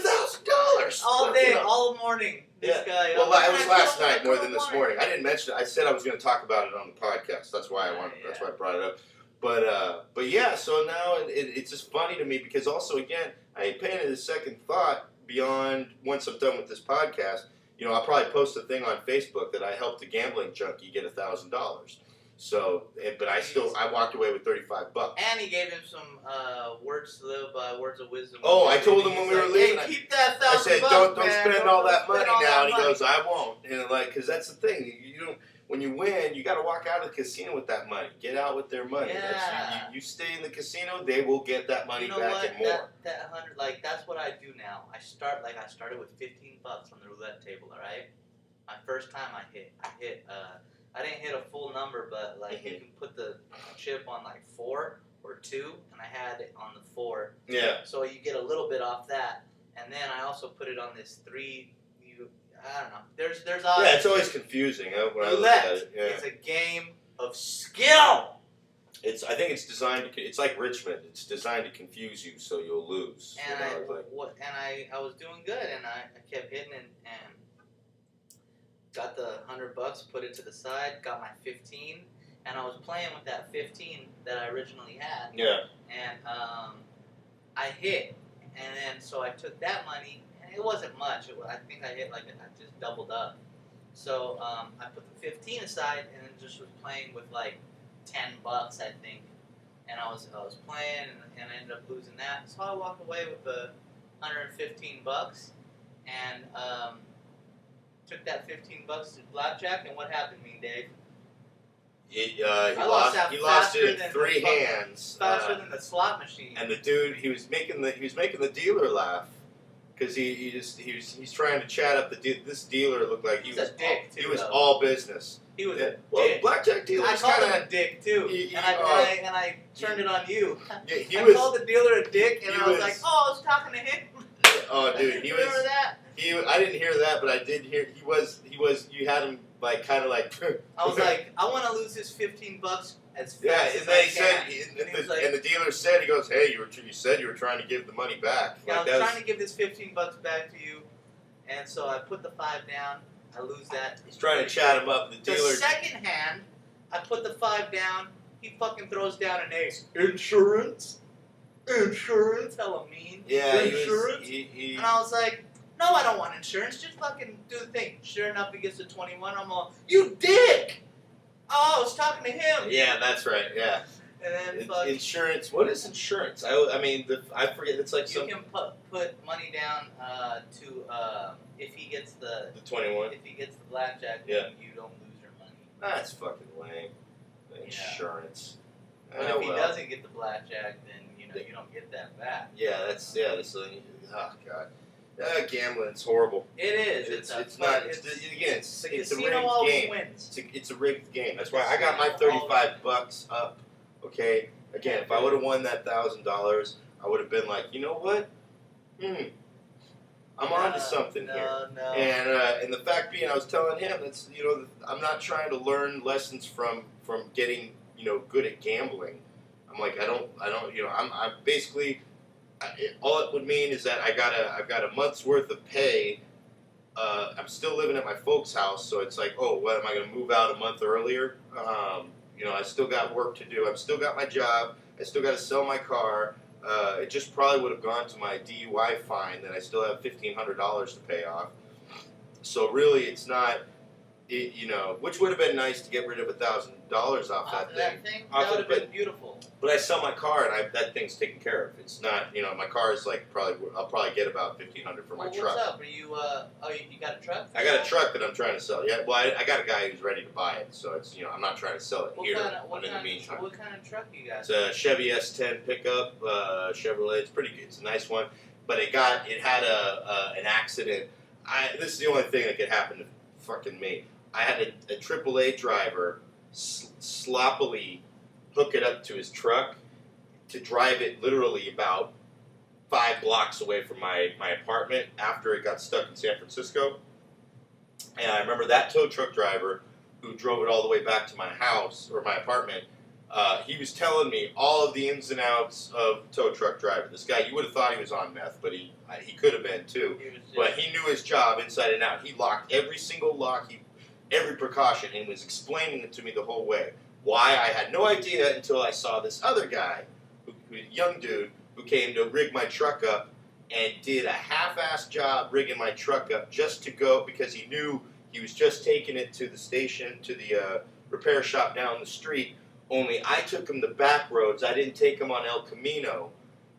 $1,000. All day, all morning. This guy. Well, it was last night more than this morning. I didn't mention it. I said I was going to talk about it on the podcast. That's why That's why I brought it up. But yeah, so now it's just funny to me because also, again, I ain't paying it a second thought beyond once I'm done with this podcast. I'll probably post a thing on Facebook that I helped a gambling junkie get $1,000. So, but I walked away with $35. And he gave him some words to live by, words of wisdom. Oh, I told him when we were leaving. Hey, keep that $1,000. I said, don't spend all that money now. And he money. goes, I won't. And because that's the thing, when you win, you got to walk out of the casino with that money. Get out with their money. Yeah. You stay in the casino, they will get that money back and more. That 100, that's what I do now. I started with $15 on the roulette table. All right. My first time I hit. I didn't hit a full number, but you can put the chip on 4 or 2, and I had it on the 4. Yeah. So you get a little bit off that, and then I also put it on this 3. I don't know. There's odds. Yeah, it's always confusing when I look Roulette at it. Yeah. is a game of skill. I think it's designed to. It's like Richmond. It's designed to confuse you so you'll lose. And I was doing good, and I kept hitting and got the $100, put it to the side, got my 15, and I was playing with that 15 that I originally had. Yeah. And I hit, and then so I took that money, and it wasn't much. I think I hit I just doubled up. So I put the 15 aside, and then just was playing with $10, I think. And I was playing, and I ended up losing that. So I walked away with the $115, and took that $15 to blackjack, and what happened to me, Dave? He lost it in 3 hands. Faster than the slot machine. And the dude, he was making the dealer laugh because he's trying to chat up the this dealer. Looked like he was a dick too. He was all business. He was a well, dick. Blackjack dealer. I called him a dick too, and I turned it on you. Yeah, I called the dealer a dick, and I was like, "Oh, I was talking to him." Oh, dude, he was. Remember that? I didn't hear that, but I did hear he was. You had him kind of like. I was like, I want to lose his $15 as fast and as they I can. and the dealer said, he goes, hey, you said you were trying to give the money back. Yeah, I was trying to give this $15 back to you, and so I put the 5 down. I lose that. He's trying to chat him up. The dealer. The second hand, I put the 5 down. He fucking throws down an ace. Insurance, hella mean. Yeah, insurance. And I was like, no, I don't want insurance. Just fucking do the thing. Sure enough, he gets to 21. I'm all, you dick! Oh, I was talking to him. Yeah, that's right. Yeah. And then insurance. What is insurance? I forget. It's like you can put money down to if he gets the 21. If he gets the blackjack, yeah. you don't lose your money. That's fucking lame. Insurance. But if he doesn't get the blackjack, then you don't get that back. Yeah, that's oh god. Gambling's horrible. It is. It's a rigged game. It's a rigged game. That's why I got my $35 up. Okay. Again, if I would have won that $1,000, I would have been like, you know what? I'm onto something here. No. And the fact being, I was telling him that's I'm not trying to learn lessons from getting good at gambling. I'm like I'm basically all it would mean is that I've got a month's worth of pay. I'm still living at my folks' house, so it's like, oh, what am I going to move out a month earlier? I still got work to do. I've still got my job. I still got to sell my car. It just probably would have gone to my DUI fine that I still have $1,500 to pay off. So really, it's not, which would have been nice to get rid of $1,000 off that thing. That would have been beautiful. But I sell my car and that thing's taken care of. It's not, my car is like I'll probably get about $1,500 for my truck. What's up? Are you? You got a truck? I got a truck that I'm trying to sell. Yeah, well, I got a guy who's ready to buy it, so it's I'm not trying to sell it here. What in the meantime, what kind of truck you got? it's a Chevy S10 pickup, Chevrolet. It's pretty good. It's a nice one, but it had an accident. This is the only thing that could happen to fucking me. I had a AAA driver sloppily hook it up to his truck to drive it literally about 5 blocks away from my apartment after it got stuck in San Francisco. And I remember that tow truck driver who drove it all the way back to my house or my apartment. He was telling me all of the ins and outs of tow truck driver. This guy, you would have thought he was on meth, but he could have been too. But he knew his job inside and out. He locked every single lock, every precaution, and was explaining it to me the whole way. Why, I had no idea until I saw this other guy, a young dude, who came to rig my truck up and did a half-assed job rigging my truck up just to go, because he knew he was just taking it to the station, to the repair shop down the street. Only I took him the back roads. I didn't take him on El Camino.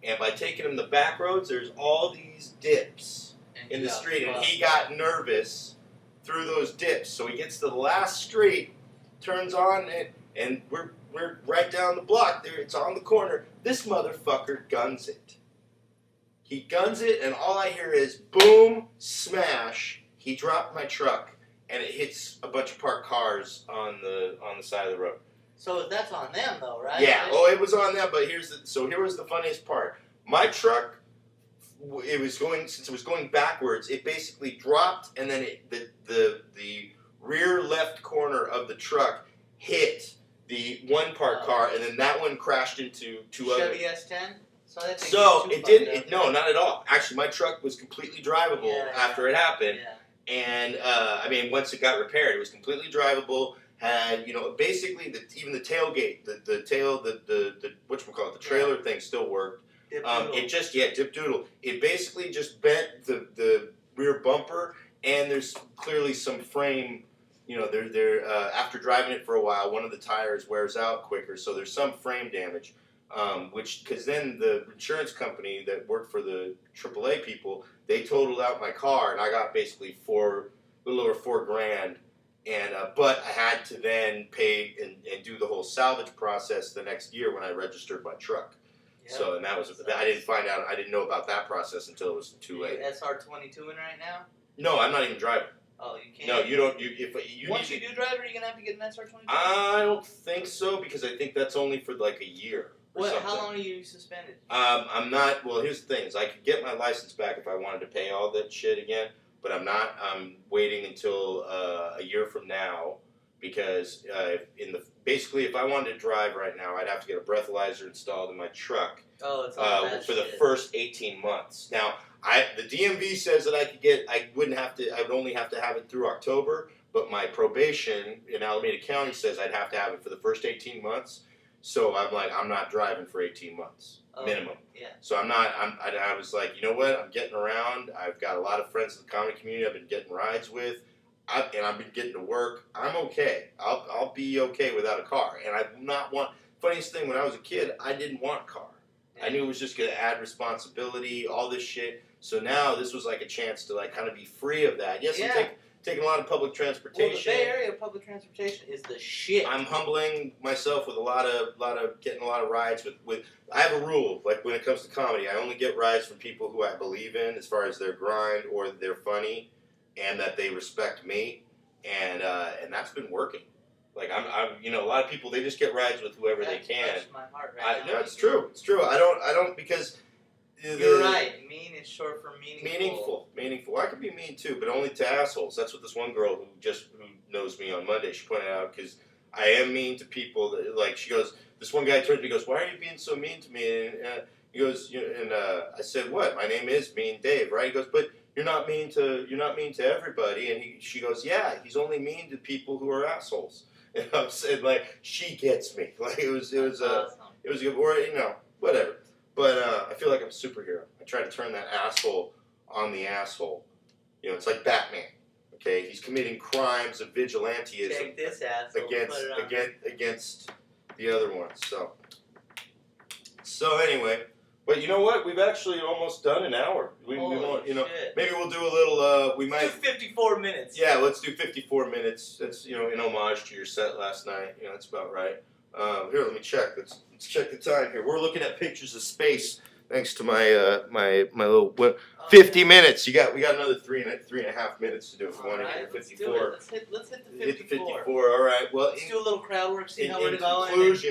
And by taking him the back roads, there's all these dips in the street. And he got nervous through those dips. So he gets to the last street, turns on it, and we're right down the block there. It's on the corner. This motherfucker guns it. He guns it, and all I hear is boom, smash. He dropped my truck, and it hits a bunch of parked cars on the side of the road. So that's on them, though, right? Yeah. Oh, it was on them. But here was the funniest part. My truck, since it was going backwards, it basically dropped, and then the rear left corner of the truck hit the one parked car, and then that one crashed into two other. Chevy S10. So it didn't. No, not at all. Actually, my truck was completely drivable after it happened. Yeah. And once it got repaired, it was completely drivable. Had basically even the tailgate, the whatchamacallit, the trailer thing still worked. It just dip doodle. It basically just bent the rear bumper, and there's clearly some frame. They're after driving it for a while, one of the tires wears out quicker, so there's some frame damage. Because then the insurance company that worked for the AAA people, they totaled out my car, and I got basically a little over $4,000. And but I had to then pay and do the whole salvage process the next year when I registered my truck. Yep. So and that was I didn't know about that process until it was too late. SR22 in right now? No, I'm not even driving. Oh, you can't. No, you don't. Once you do drive, are you gonna have to get an SR22? I don't think so, because I think that's only for like a year. How long are you suspended? I'm not. Well, here's the thing: is I could get my license back if I wanted to pay all that shit again, but I'm not. I'm waiting until a year from now, because basically, if I wanted to drive right now, I'd have to get a breathalyzer installed in my truck. Oh, it's all that for the first 18 months. Now, the DMV says that I would only have to have it through October, but my probation in Alameda County says I'd have to have it for the first 18 months. So I'm like, I'm not driving for 18 months minimum. Yeah. So I was like, you know what? I'm getting around. I've got a lot of friends in the comedy community I've been getting rides with, and I've been getting to work. I'm okay. I'll be okay without a car. And I not want. Funniest thing, when I was a kid, I didn't want a car. I knew it was just going to add responsibility, all this shit. So now this was like a chance to like kind of be free of that. Yes, I'm taking a lot of public transportation. Well, the Bay Area public transportation is the shit. I'm humbling myself with a lot of getting a lot of rides with. I have a rule, like when it comes to comedy, I only get rides from people who I believe in, as far as their grind or they're funny, and that they respect me, and that's been working. Like I'm a lot of people, they just get rides with whoever they can. That's my heart right now. No, it's true. It's true. I don't because you're right. Mean is short for meaningful. Meaningful. I can be mean too, but only to assholes. That's what this one girl who knows me on Monday, she pointed out, because I am mean to people. That, like, she goes, this one guy turns to me and goes, "Why are you being so mean to me?" And he goes, I said, "What? My name is Mean Dave, right?" He goes, "But you're not mean to everybody." And she goes, "Yeah, he's only mean to people who are assholes." And I'm saying, like, she gets me. Like, it was Awesome. it was a good, or whatever. But I feel like I'm a superhero. I try to turn that asshole on the asshole. It's like Batman. Okay, he's committing crimes of vigilanteism Take this asshole. against the other ones. So anyway, but you know what? We've actually almost done an hour. We won't, shit. maybe we'll do a little. We might do 54 minutes. Yeah, let's do 54 minutes. That's in homage to your set last night. That's about right. Here, let me check. Let's check the time here. We're looking at pictures of space. Thanks to my my little 50 minutes. We got another three and a half minutes to do if we want to get to 54. Let's hit the 54. Hit the 54. All right. Well, let's do a little crowd work. See how we're going.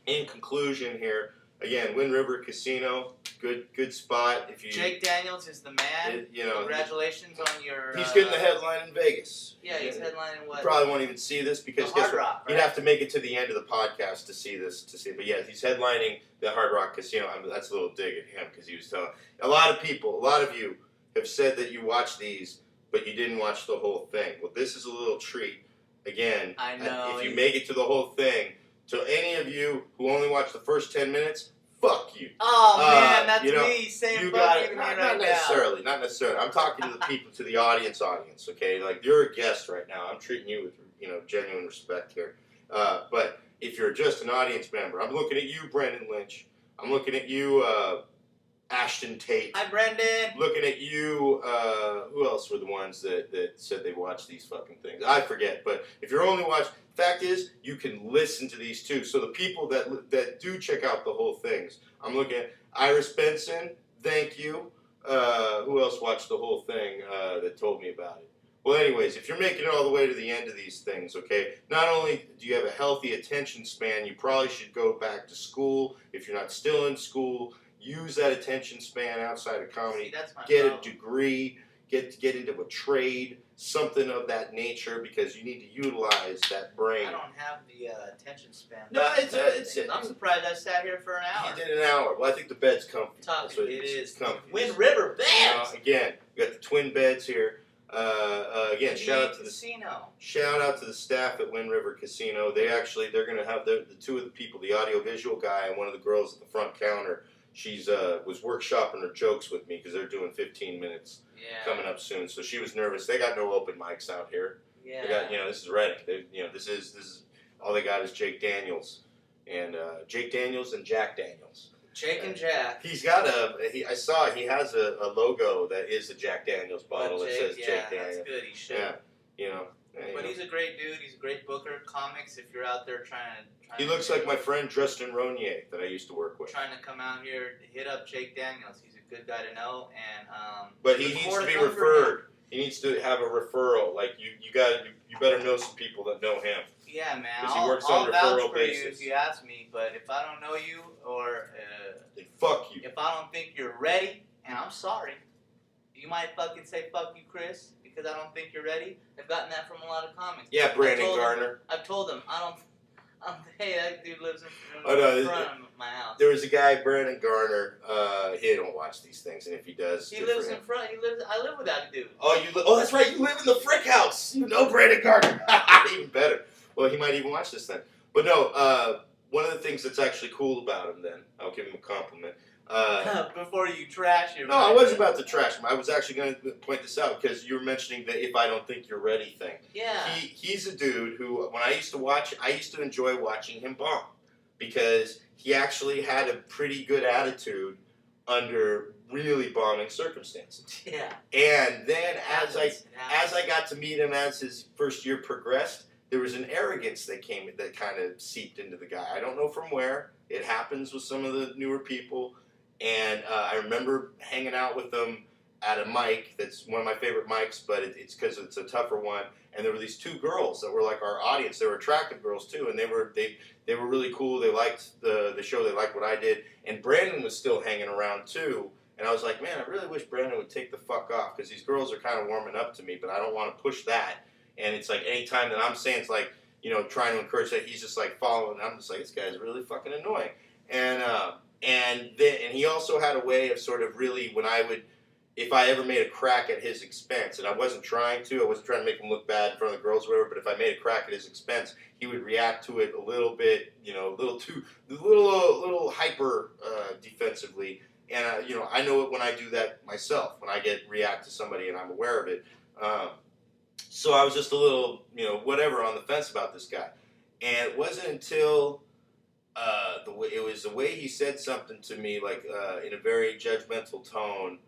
In conclusion, here again, Wind River Casino, good spot. If you Jake Daniels is the man. Congratulations on your. He's getting the headline in Vegas. Yeah, he's headlining what? You probably won't even see this because Hard Rock, right? You'd have to make it to the end of the podcast to see this. But yeah, he's headlining the Hard Rock Casino. That's a little dig at him because he was telling a lot of you have said that you watched these, but you didn't watch the whole thing. Well, this is a little treat. Again, I know. If you make it to the whole thing, to any of you who only watched the first 10 minutes, fuck you. Oh man, that's me saying you fuck got you it. right Not necessarily. I'm talking to the people, to the audience. Okay, like you're a guest right now. I'm treating you with genuine respect here. But if you're just an audience member, I'm looking at you, Brendan Lynch. I'm looking at you, Ashton Tate. Hi, Brendan. Looking at you, who else were the ones that said they watched these fucking things? I forget. But if you're only watching, fact is, you can listen to these too. So the people that do check out the whole things, I'm looking at Iris Benson. Thank you. Who else watched the whole thing that told me about it? Well, anyways, if you're making it all the way to the end of these things, okay, not only do you have a healthy attention span, you probably should go back to school. If you're not still in school, use that attention span outside of comedy. Get a degree, get into a trade, something of that nature, because you need to utilize that brain. I don't have the attention span. No, it's I'm surprised I sat here for an hour. You did an hour. Well, I think the bed's comfy. It is comfy. Wind River beds. Again, we got the twin beds here. Again, shout out to the staff at Wind River Casino. They're going to have the two of the people, the audio-visual guy and one of the girls at the front counter. She's was workshopping her jokes with me because they're doing 15 minutes coming up soon. So she was nervous. They got no open mics out here. Yeah. They got, this is Reading. This is all they got is Jake Daniels and Jake Daniels and Jack Daniels. Jake and Jack. He's got I saw he has a logo that is a Jack Daniels bottle that says Jake Daniels. That's good. He should. Yeah, But he's a great dude. He's a great booker. Comics, if you're out there trying he looks like my friend Justin Ronier that I used to work with. Trying to come out here, hit up Jake Daniels. He's a good guy to know, and but he needs to be referred. He needs to have a referral. Like you better know some people that know him. Yeah, man. I'll vouch for you if you ask me, but if I don't know you or then fuck you. If I don't think you're ready, and I'm sorry, you might fucking say fuck you, Chris, because I don't think you're ready. I've gotten that from a lot of comics. Yeah, Brandon Garner. I've told him hey, that dude lives in front of my house. There was a guy, Brandon Garner. He don't watch these things, and if he does, he lives in front. I live with that dude. Oh, that's right. You live in the Frick House. You know Brandon Garner. Even better. Well, he might even watch this then. But no, one of the things that's actually cool about him, then I'll give him a compliment. Before you trash him. No, I wasn't about to trash him. I was actually going to point this out because you were mentioning the "if I don't think you're ready" thing. Yeah. He's a dude who, when I used to enjoy watching him bomb because he actually had a pretty good attitude under really bombing circumstances. Yeah. And then as I got to meet him as his first year progressed, there was an arrogance that kind of seeped into the guy. I don't know from where. It happens with some of the newer people. And I remember hanging out with them at a mic that's one of my favorite mics, but it's because it's a tougher one. And there were these two girls that were like our audience. They were attractive girls too, and they were really cool. They liked the show. They liked what I did. And Brandon was still hanging around too. And I was like, man, I really wish Brandon would take the fuck off because these girls are kind of warming up to me, but I don't want to push that. And it's like anytime that I'm saying it's like, trying to encourage that, he's just like following. I'm just like, this guy's really fucking annoying. And he also had a way of sort of really when I would, if I ever made a crack at his expense, and I wasn't trying to make him look bad in front of the girls or whatever, but if I made a crack at his expense, he would react to it a little bit, a little hyper defensively. And I know it when I do that myself, when I react to somebody and I'm aware of it. So I was just a little, whatever on the fence about this guy. And it wasn't until the way he said something to me, like in a very judgmental tone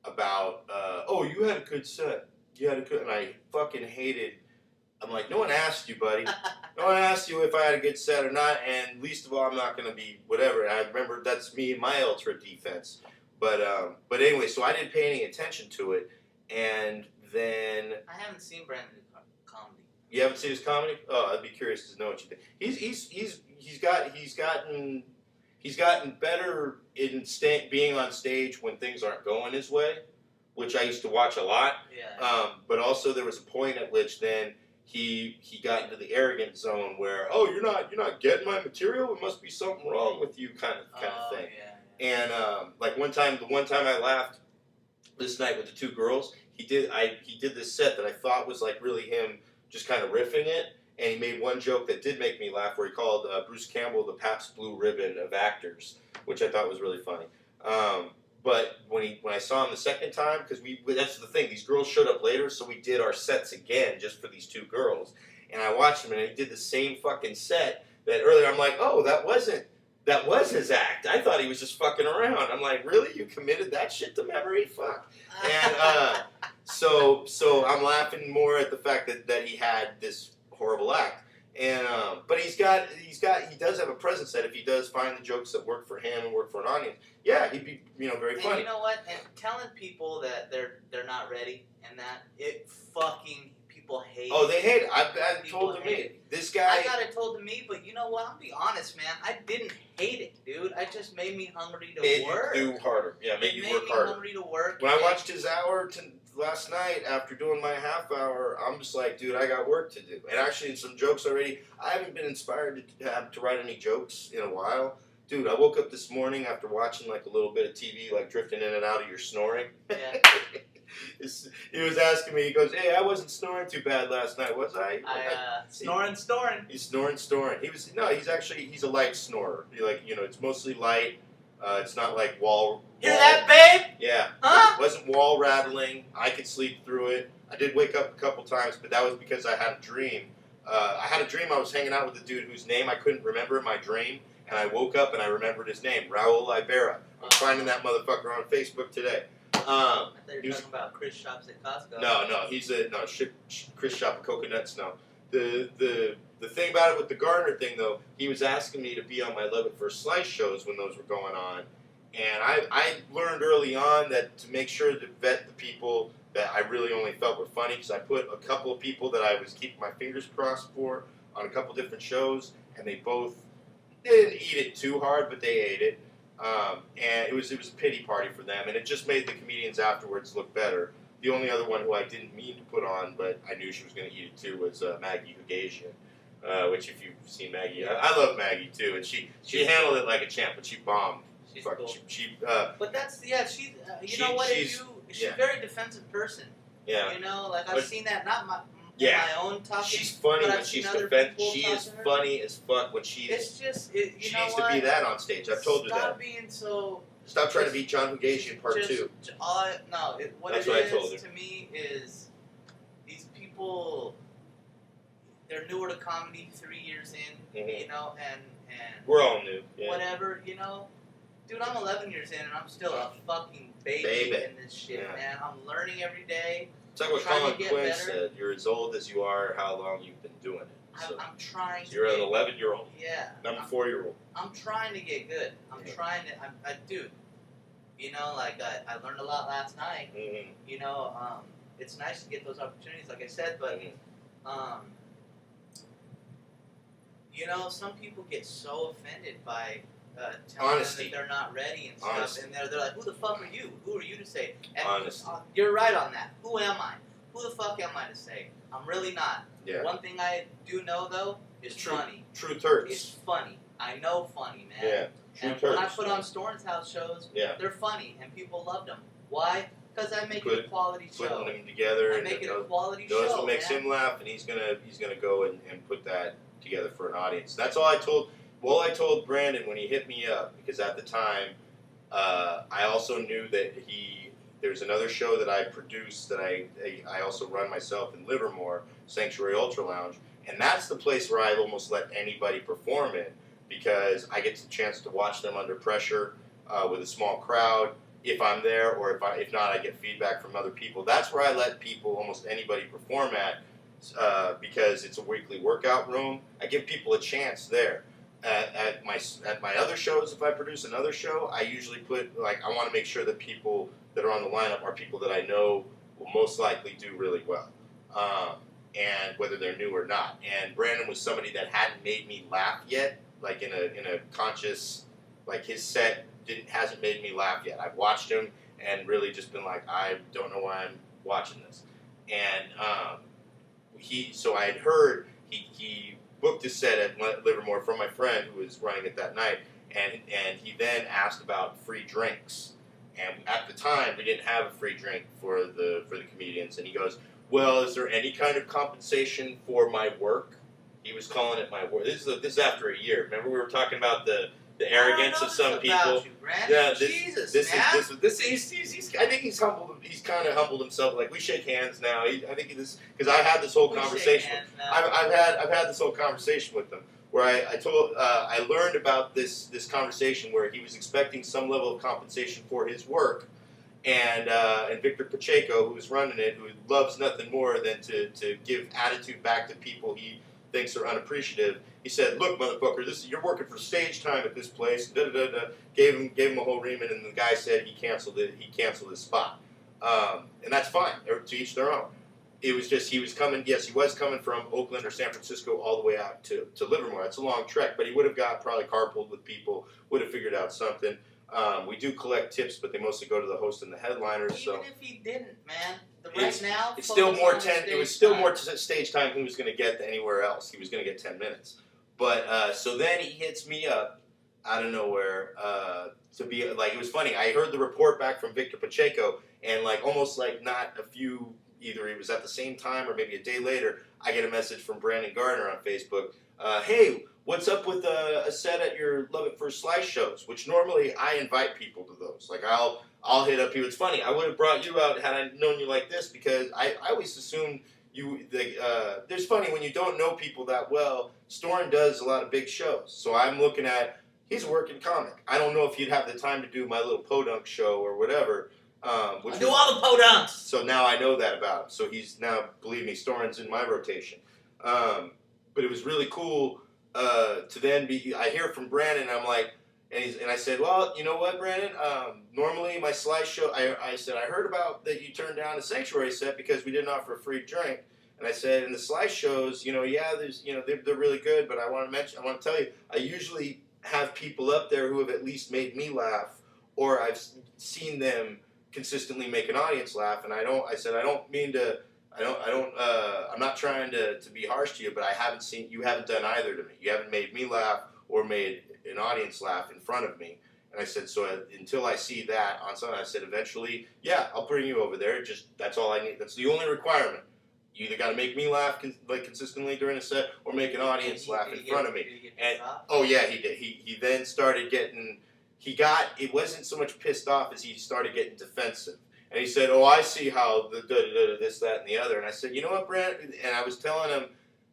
about, oh, you had a good set. You had a good, and I fucking hated. I'm like, no one asked you, buddy. No one asked you if I had a good set or not, and least of all, I'm not going to be whatever. And I remember that's me, my ultra defense. But anyway, so I didn't pay any attention to it, and then I haven't seen Brandon comedy. You haven't seen his comedy? Oh, I'd be curious to know what you think. He's gotten better in being on stage when things aren't going his way, which I used to watch a lot. Yeah. But also there was a point at which then he got into the arrogant zone where, oh, you're not getting my material. It must be something wrong with you, kind of thing. Yeah. And like the one time I laughed this night with the two girls, he did this set that I thought was like really him just kind of riffing it, and he made one joke that did make me laugh where he called Bruce Campbell the Pabst Blue Ribbon of actors, which I thought was really funny. But when I saw him the second time, because that's the thing, these girls showed up later, so we did our sets again just for these two girls. And I watched him, and he did the same fucking set that earlier. I'm like, oh, that was his act. I thought he was just fucking around. I'm like, really? You committed that shit to memory? Fuck. And so I'm laughing more at the fact that he had this horrible act. And but he does have a presence that if he does find the jokes that work for him and work for an audience, yeah, he'd be very funny. And you know what? And telling people that they're not ready and that it fucking people hate. Oh, they hate it. I've told them this guy. I got it told to me, but you know what? I'll be honest, man. I didn't hate it, dude. It just made me hungry to work. Do harder. Yeah, made you work harder. It made me hungry to work. When I watched his hour last night after doing my half hour, I'm just like, dude, I got work to do. And actually, some jokes already. I haven't been inspired to write any jokes in a while. Dude, I woke up this morning after watching like a little bit of TV, like drifting in and out of your snoring. Yeah. He was asking me, he goes, hey, I wasn't snoring too bad last night, was I? Storin. He's snoring. He's a light snorer. It's mostly light. It's not like wall. Hear that, babe? Yeah. Huh? It wasn't wall rattling. I could sleep through it. I did wake up a couple times, but that was because I had a dream. I was hanging out with a dude whose name I couldn't remember in my dream, and I woke up and I rememred his name, Raul Ibera. I'm finding that motherfucker on Facebook today. I thought you were talking about Chris shops at Costco. No, Chris shop at Coconuts. No, the thing about it with the Garner thing though, he was asking me to be on my Love It First Slice shows when those were going on, and I learned early on that to make sure to vet the people that I really only felt were funny, because I put a couple of people that I was keeping my fingers crossed for on a couple different shows, and they didn't eat it too hard, but they ate it. And it was a pity party for them, and it just made the comedians afterwards look better. The only other one who I didn't mean to put on, but I knew she was going to eat it too, was Maggie Hugasian, which if you've seen Maggie, I love Maggie too, and she handled it like a champ, but she bombed. She's cool. But that's she's she's a very defensive person. Yeah. You know, like I've seen that my own talking. She's funny when she's defensive. She is funny as fuck when she's. It's just she needs to be that on stage. I've told her that. Stop being so. Stop trying to be John Hugasian Part 2. That's what I told her. To me is these people. They're newer to comedy, 3 years in, you know, and we're all new. Yeah. Whatever, you know. Dude, I'm 11 years in and I'm still a fucking baby in this shit, man. I'm learning every day. It's like what Colin Quinn said. You're as old as you are how long you've been doing it. So I'm trying to. You're an 11-year-old. Yeah. I'm a 4-year-old. I'm trying to get good. Trying to. Dude, you know, like I learned a lot last night. Mm-hmm. You know, it's nice to get those opportunities, like I said, but, you know, some people get so offended by telling Honesty. them that they're not ready and stuff, Honesty. and they're like, who the fuck are you? Who are you to say? And Honesty. you're right on that. Who am I? Who the fuck am I to say? I'm really not. Yeah. One thing I do know though is funny. Truth hurts. It's funny. I know funny, man. Yeah. And Truth when I hurts. put on Storin's house shows, Yeah. they're funny and people loved them. Why? Because I make it a quality show. Putting them together. I and make it a knows quality show. what makes him laugh, and he's gonna go and put that together for an audience. That's all I told. Well, I told Brandon when he hit me up, because at the time, I also knew that there's another show that I produce that I also run myself in Livermore, Sanctuary Ultra Lounge, and that's the place where I almost let anybody perform in, because I get the chance to watch them under pressure with a small crowd if I'm there, or if not, I get feedback from other people. That's where I let people, almost anybody, perform at, because it's a weekly workout room. I give people a chance there. At my other shows, if I produce another show, I usually put, like, I want to make sure that people that are on the lineup are people that I know will most likely do really well, and whether they're new or not. And Brandon was somebody that hadn't made me laugh yet, like in a conscious, like his set hasn't made me laugh yet. I've watched him and really just been like, I don't know why I'm watching this. And so I had heard he booked a set at Livermore from my friend who was running it that night, and he then asked about free drinks. And at the time, we didn't have a free drink for the comedians. And he goes, well, is there any kind of compensation for my work? He was calling it my work. This is after a year. Remember we were talking about the arrogance of some people. Yeah, Jesus, man. I think he's humbled. He's kind of humbled himself. Like, we shake hands now. I think this, because I had this whole conversation. I've had this whole conversation with him where I learned about this conversation where he was expecting some level of compensation for his work, and Victor Pacheco, who was running it, who loves nothing more than to give attitude back to people he thinks are unappreciative. He said, "Look, motherfucker, you're working for stage time at this place." Da, da, da, da. Gave him a whole reaman, and the guy said he canceled it. He canceled his spot, and that's fine. To each their own. It was just he was coming. Yes, he was coming from Oakland or San Francisco all the way out to Livermore. That's a long trek, but he would have got probably carpooled with people. Would have figured out something. We do collect tips, but they mostly go to the host and the headliners. Even if he didn't, man, now it's still more It was still more stage time he was going to get than anywhere else. He was going to get 10 minutes. But so then he hits me up out of nowhere to be like, it was funny. I heard the report back from Victor Pacheco, and like almost like not a few, either it was at the same time or maybe a day later, I get a message from Brandon Gardner on Facebook. Hey, what's up with a set at your Love It First Slice shows? Which normally I invite people to those. Like I'll hit up you. It's funny. I would have brought you out had I known you like this, because I always assumed there's funny when you don't know people that well. Storin does a lot of big shows, so I'm looking at he's a working comic. I don't know if he'd have the time to do my little podunk show or whatever. I do all the podunks. So now I know that about him. So he's now, believe me, Storin's in my rotation. But it was really cool to then be. I hear from Brandon. I'm like, and I said, well, you know what, Brandon? Normally my slice show. I said I heard about that you turned down a Sanctuary set because we didn't offer a free drink. And I said, in the slice shows, there's, they're really good. But I want to tell you, I usually have people up there who have at least made me laugh, or I've seen them consistently make an audience laugh. And I'm not trying to be harsh to you, but you haven't done either to me. You haven't made me laugh or made an audience laugh in front of me. And I said, so until I see that on something, I said, eventually, yeah, I'll bring you over there. That's all I need. That's the only requirement. You either got to make me laugh consistently during a set, or make an audience laugh in front of me. And oh yeah, he did. He then started getting. It wasn't so much pissed off as he started getting defensive. And he said, oh, I see how the this, that, and the other. And I said, you know what, Brent? And I was telling him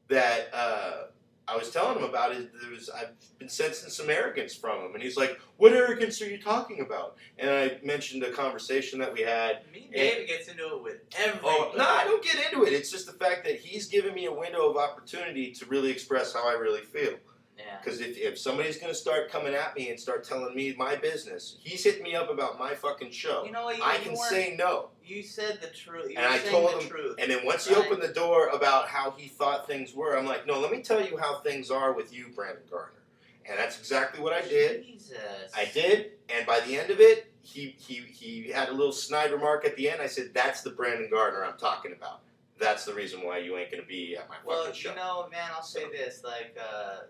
that about it. I've been sensing some arrogance from him. And he's like, what arrogance are you talking about? And I mentioned a conversation that we had. David gets into it with everybody. Oh, no, I don't get into it. It's just the fact that he's given me a window of opportunity to really express how I really feel. Yeah. Because if somebody's going to start coming at me and start telling me my business, he's hitting me up about my fucking show. You know what? I can say no. You said the truth. And I told him, and then once he opened the door about how he thought things were, I'm like, no, let me tell you how things are with you, Brandon Gardner. And that's exactly what I did. Jesus. I did, and by the end of it, he had a little snide remark at the end. I said, "That's the Brandon Gardner I'm talking about. That's the reason why you ain't gonna be at my fucking show." Well, man, I'll say this, like.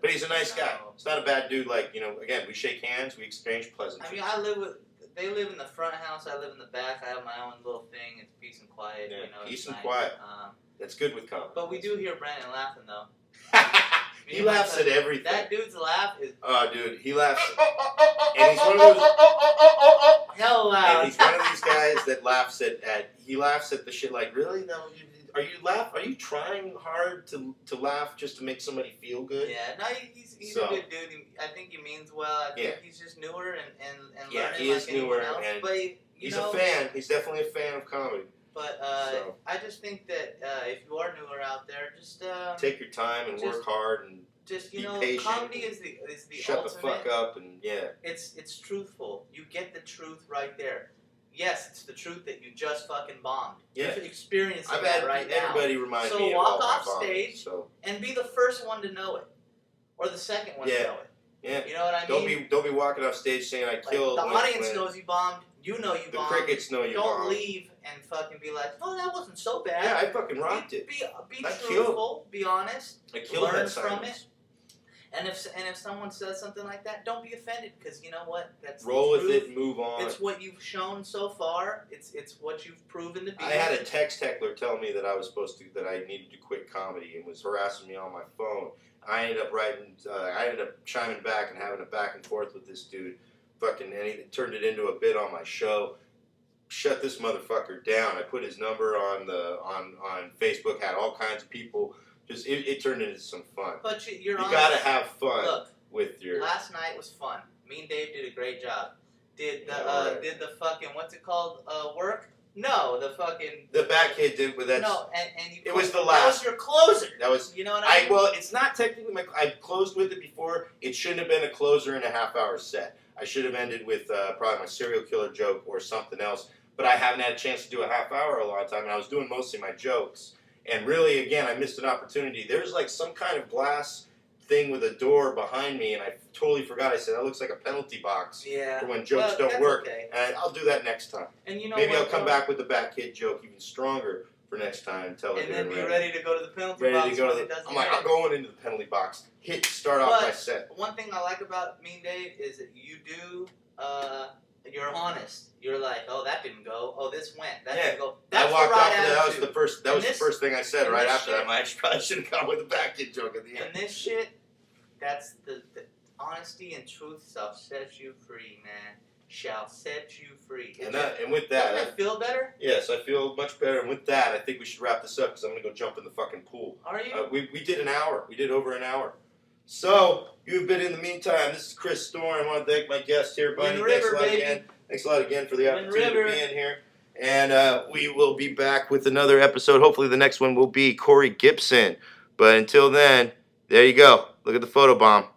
But he's a nice guy. He's not a bad dude. Like, again, we shake hands, we exchange pleasantries. I mean, they live in the front house. I live in the back. I have my own little thing. It's peace and quiet. Yeah, peace and nice. quiet. That's good with comedy. But we do hear Brandon laughing though. He laughs at everything. That dude's laugh is. Oh, dude, he laughs. And he's one of those. Hell loud. And he's one of these guys that laughs at. He laughs at the shit like, really? No, are you trying hard to laugh just to make somebody feel good? Yeah, no, he's a good dude. I think he means well. I think he's just newer and learning he is like anyone newer, else. and but he's a fan. He's definitely a fan of comedy. But I just think that if you are newer out there, just take your time and work hard and just be patient. Comedy is the shut ultimate. the fuck up and It's truthful. You get the truth right there. Yes, it's the truth that you just fucking bombed. Yeah. You're experiencing I've that had right now. everybody remind me So walk of all off my stage bombs, and be the first one to know it, or the second one to know it. Yeah. You know what I mean? Don't be walking off stage saying I killed. The audience knows you bombed. You know you bombed. The crickets know you bombed. Don't leave and fucking be like, oh, that wasn't so bad. Yeah, I fucking rocked it. Be truthful. Be honest. I killed learn that from silence. it. And if someone says something like that, don't be offended, because you know what? That's roll the with truth. it, move on. It's what you've shown so far. It's what you've proven to be. I had a text heckler tell me that that I needed to quit comedy and was harassing me on my phone. I ended up chiming back and having a back and forth with this dude. And he turned it into a bit on my show. Shut this motherfucker down. I put his number on Facebook, had all kinds of people. Just it turned into some fun. But you gotta have fun. Look, with your. Last night was fun. Me and Dave did a great job. Did the fucking what's it called work? No, the back kid did with that. No, and it was the last. That was your closer. That was. You know what I mean? Well, it's not technically my. I closed with it before. It shouldn't have been a closer in a half-hour set. I should have ended with probably my serial killer joke or something else. But I haven't had a chance to do a half hour a lot of time, and I was doing mostly my jokes. And really, again, I missed an opportunity. There's like some kind of glass thing with a door behind me, and I totally forgot. I said, that looks like a penalty box for when jokes don't work. Okay. And I'll do that next time. And you know maybe I'll come back with the Bat Kid joke even stronger for next time. And then be ready to go to the penalty ready box. To go to the, I'm like, I'm going into the penalty box. Start off my set. One thing I like about me and Dave is that you do, you're honest. You're like, oh, that didn't go. Oh, this went. That didn't go. That's I walked the right off. attitude. That was the first thing I said right after that. I probably should have gone with the Bat Kid joke at the end. And this shit, that's the honesty and truth shall set you free, man. Shall set you free. And with that, doesn't it feel better? Yes, I feel much better. And with that, I think we should wrap this up because I'm going to go jump in the fucking pool. Are you? We did an hour. We did over an hour. So, you've been in the meantime. This is Chris Storin. I want to thank my guest here, buddy. Thanks a lot again for the opportunity to be in here. And we will be back with another episode. Hopefully the next one will be Corey Gibson. But until then, there you go. Look at the photobomb.